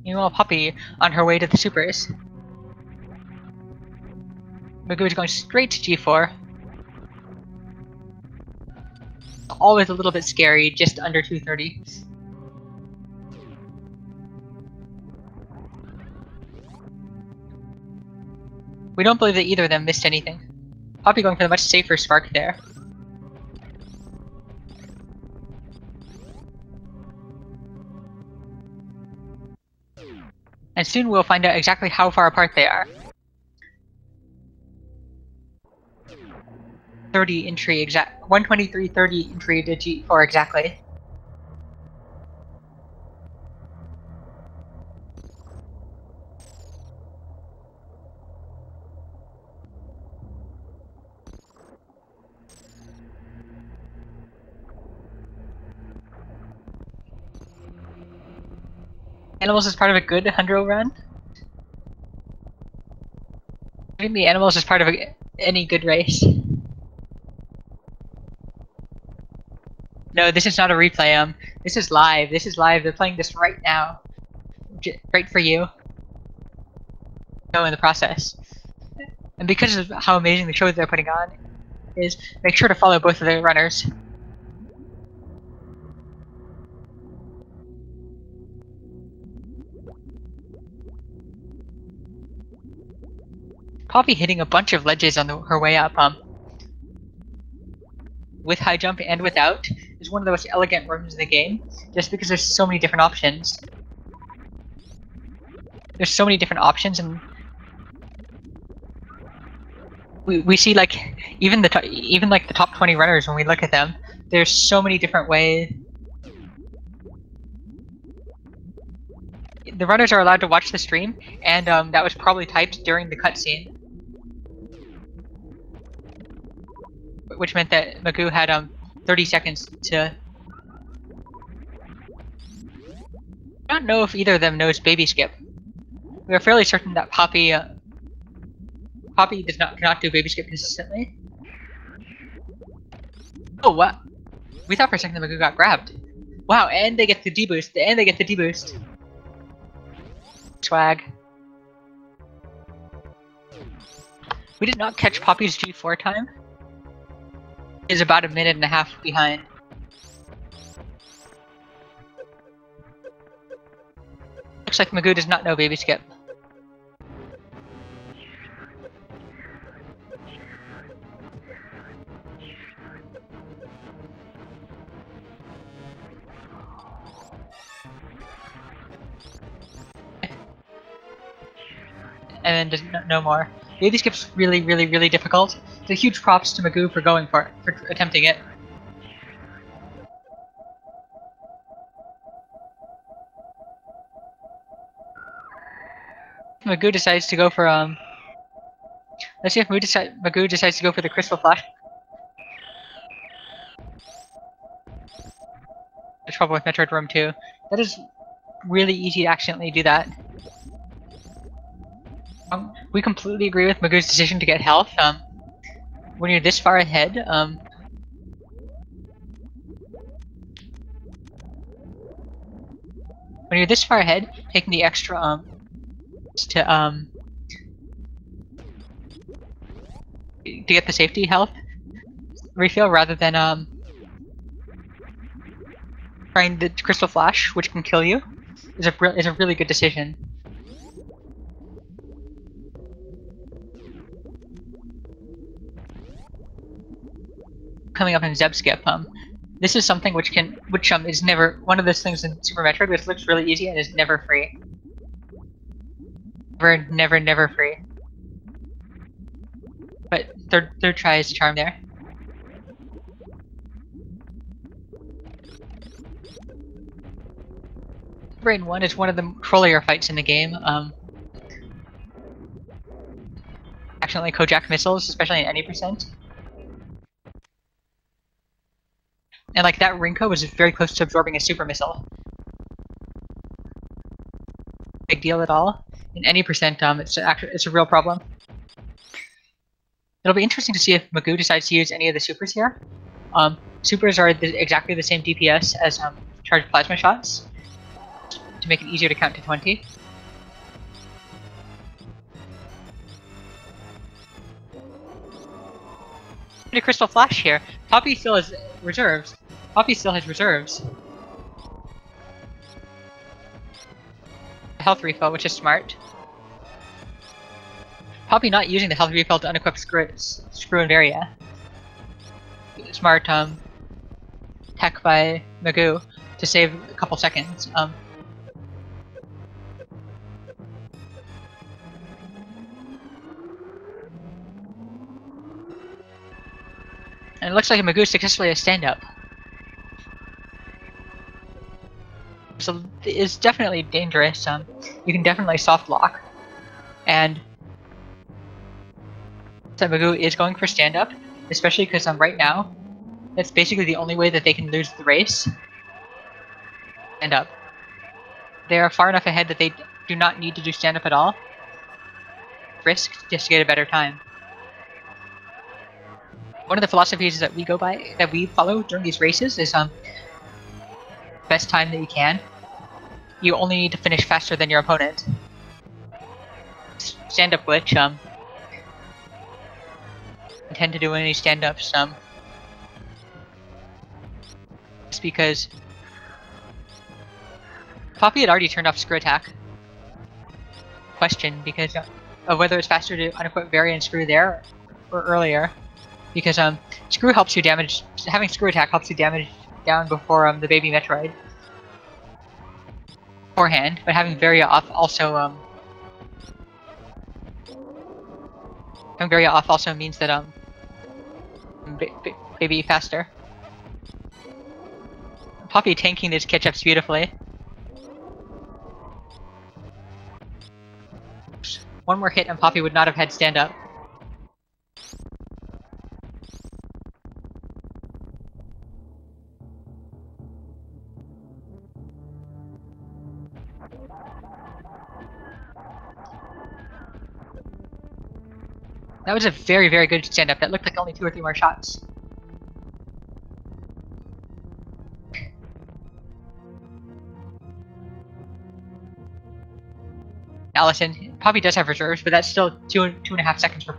Meanwhile, Poppy on her way to the supers. Maisgueuh is going straight to G4. Always a little bit scary, just under 230. We don't believe that either of them missed anything. Poppy going for the much safer spark there. And soon we'll find out exactly how far apart they are. 30 entry exact 123.30 entry to G4 exactly. Animals is part of a good Hundro run? I think the animals is part of any good race. No, this is not a replay. This is live. This is live. They're playing this right now. Right for you. No, in the process. And because of how amazing the show they're putting on is, make sure to follow both of their runners. Poppy hitting a bunch of ledges on her way up, with high jump and without, is one of the most elegant rooms in the game, just because there's so many different options. There's so many different options, and we see like even like the top 20 runners when we look at them. There's so many different ways. The runners are allowed to watch the stream, and that was probably typed during the cutscene, which meant that Maisgueuh had 30 seconds to. I don't know if either of them knows baby skip. We are fairly certain that Poppy cannot do baby skip consistently. Oh, what? We thought for a second that Maisgueuh got grabbed. Wow, and they get the deboost. And they get the deboost. Swag. We did not catch Poppy's G4 time. It is about a minute and a half behind. Looks like Maisgueuh does not know baby skip. And then just no more. Baby skip's really, really, really difficult. So huge props to Maisgueuh for going for attempting it. Maisgueuh decides to go for Let's see if Maisgueuh decides to go for the Crystal Flash. The trouble with Metroid Room 2. That is really easy to accidentally do that. We completely agree with Maisgueuh's decision to get health. When you're this far ahead, taking the extra, to get the safety health refill rather than, trying the Crystal Flash, which can kill you, is a really good decision. Coming up in Zeb Skip, this is something which is never one of those things in Super Metroid which looks really easy and is never free. Never free. But third try is a charm there. Brain 1 is one of the trollier fights in the game. Accidentally Kojak missiles, especially in any percent. And like that Rinko was very close to absorbing a super missile. Big deal at all. In any percent, it's a real problem. It'll be interesting to see if Maisgueuh decides to use any of the supers here. Supers are exactly the same DPS as charged plasma shots, to make it easier to count to 20. A Crystal Flash here. Poppy still has reserves. Health refill, which is smart. Poppy not using the health refill to unequip Screw and Varia. Smart tech by Maisgueuh to save a couple seconds. And it looks like Maisgueuh successfully has stand-up. So it's definitely dangerous. You can definitely soft lock. And so Maisgueuh is going for stand-up, especially because right now, that's basically the only way that they can lose the race. Stand-up. They are far enough ahead that they do not need to do stand-up at all. Risk just to get a better time. One of the philosophies that we follow during these races is best time that you can. You only need to finish faster than your opponent. Stand-up glitch, intend to do any stand-ups, just because Poppy had already turned off Screw Attack. Question, because of whether it's faster to unequip Varia and Screw there, or earlier. Because Screw helps you damage, having Screw Attack helps you damage down before the baby Metroid. Beforehand, but having Varia off also means that baby faster. Poppy tanking these catch-ups beautifully. One more hit and Poppy would not have had stand-up. That was a very, very good stand-up. That looked like only 2 or 3 more shots. Allison, Poppy does have reserves, but that's still 2.5 seconds for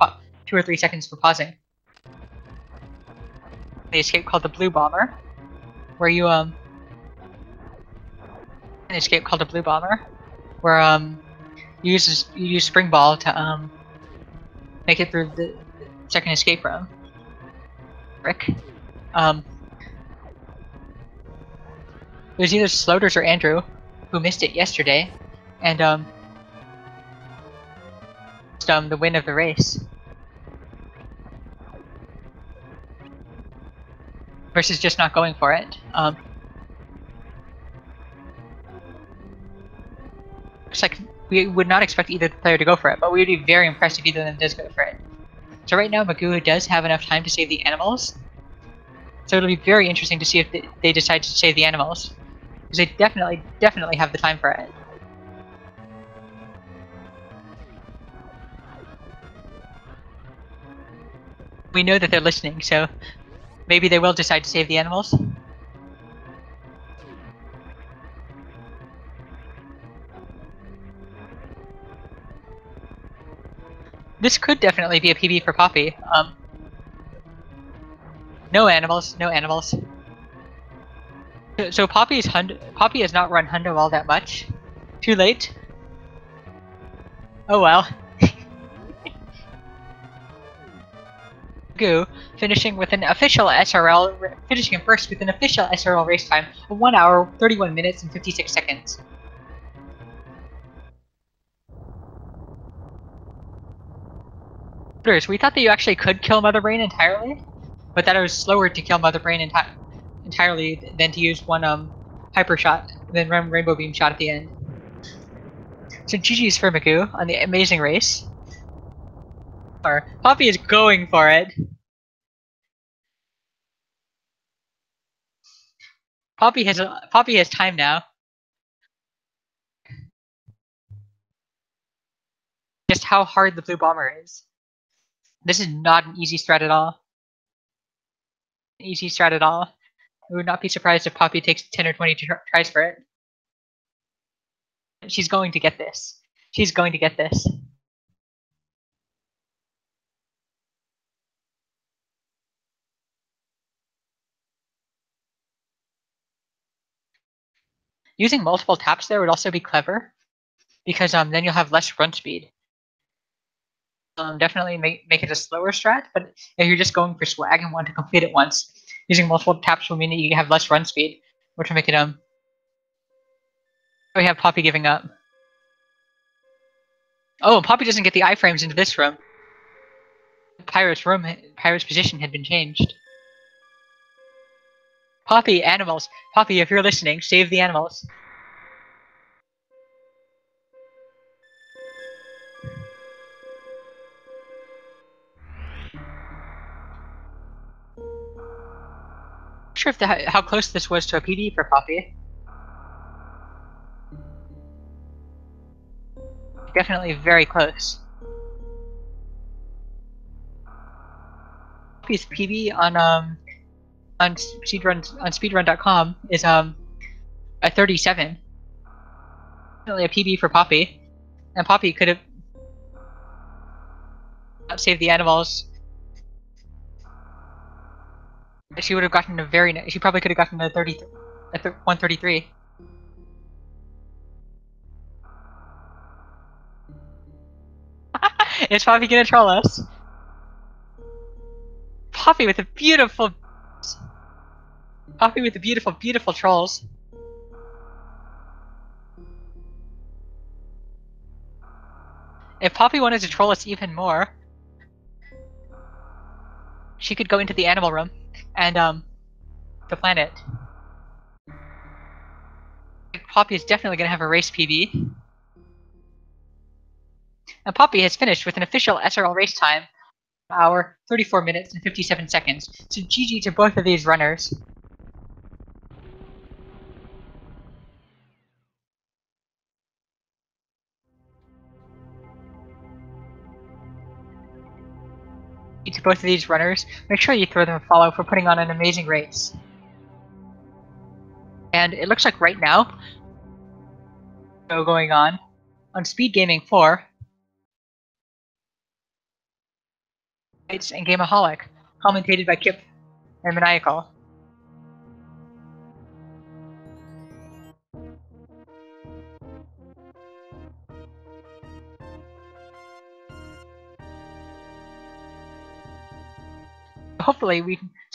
2 or 3 seconds for pausing. The escape called the Blue Bomber, where you an escape called the Blue Bomber, where you use Spring Ball to make it through the second escape room. Rick. It was either Sloders or Andrew who missed it yesterday, and the win of the race. Versus just not going for it. Looks like we would not expect either player to go for it, but we would be very impressed if either of them does go for it. So right now, Maisgueuh does have enough time to save the animals. So it'll be very interesting to see if they decide to save the animals. Because they definitely have the time for it. We know that they're listening, so maybe they will decide to save the animals. This could definitely be a PB for Poppy. No animals, no animals. So Poppy has not run Hundo all that much. Too late. Oh well. Maisgueuh finishing with an official SRL, finishing first with an official SRL race time of 1 hour, 31 minutes, and 56 seconds. We thought that you actually could kill Mother Brain entirely, but that it was slower to kill Mother Brain entirely than to use one hyper shot, then Rainbow Beam shot at the end. So GG's for Maisgueuh on the amazing race. Poppy is going for it. Poppy has time now. Just how hard the blue bomber is. This is not an easy strat at all. Easy strat at all. I would not be surprised if Poppy takes 10 or 20 tries for it. She's going to get this. She's going to get this. Using multiple taps there would also be clever, because then you'll have less run speed. Definitely make it a slower strat, but if you're just going for swag and want to complete it once, using multiple taps will mean that you have less run speed, which will make it we have Poppy giving up. Oh, Poppy doesn't get the iframes into this room. Pyro's position had been changed. Poppy, animals. Poppy, if you're listening, save the animals. Not sure if how close this was to a PD for Poppy. Definitely very close. Poppy's PB on speedrun.com is a 37. Definitely a PB for Poppy, and Poppy could have not saved the animals. She would have gotten she probably could have gotten a 133. Is Poppy gonna troll us? Poppy with the beautiful trolls. If Poppy wanted to troll us even more, she could go into the animal room and the planet. Poppy is definitely gonna have a race PB. And Poppy has finished with an official SRL race time, hour, 34 minutes, and 57 seconds. So GG to both of these runners. To both of these runners, make sure you throw them a follow for putting on an amazing race. And it looks like right now, going on Speed Gaming 4, it's and Gameaholic, commentated by Kip and Maniacal.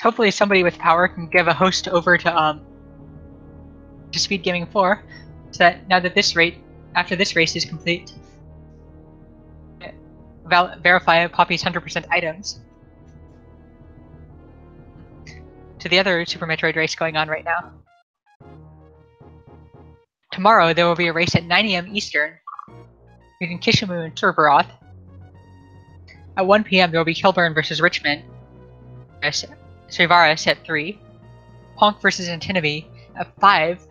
Hopefully somebody with power can give a host over to Speed Gaming 4, so that now that after this race is complete, verify Poppy's 100% items to the other Super Metroid race going on right now. Tomorrow there will be a race at 9 AM Eastern between Kishimu and Turboroth. At 1 p.m. there will be Kilburn versus Richmond. Varas at 3. Honk versus Antinomy at 5,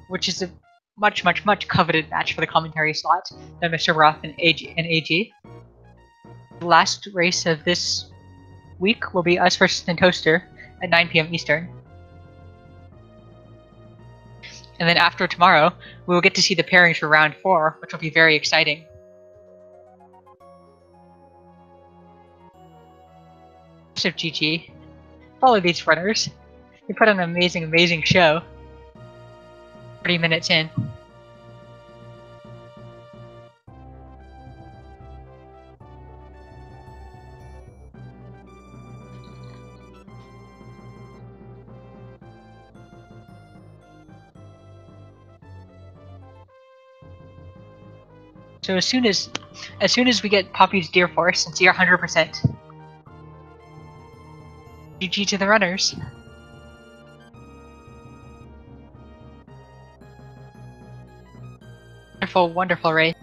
which is a much coveted match for the commentary slot than Mr. Ruff and AG. The last race of this week will be us versus Toaster at 9 p.m. Eastern. And then after tomorrow, we will get to see the pairings for round 4, which will be very exciting. Of GG. Follow these runners. They put on an amazing show. 30 minutes in. So as soon as we get Poppy's Deer Force and see our 100%, GG to the runners. Wonderful race.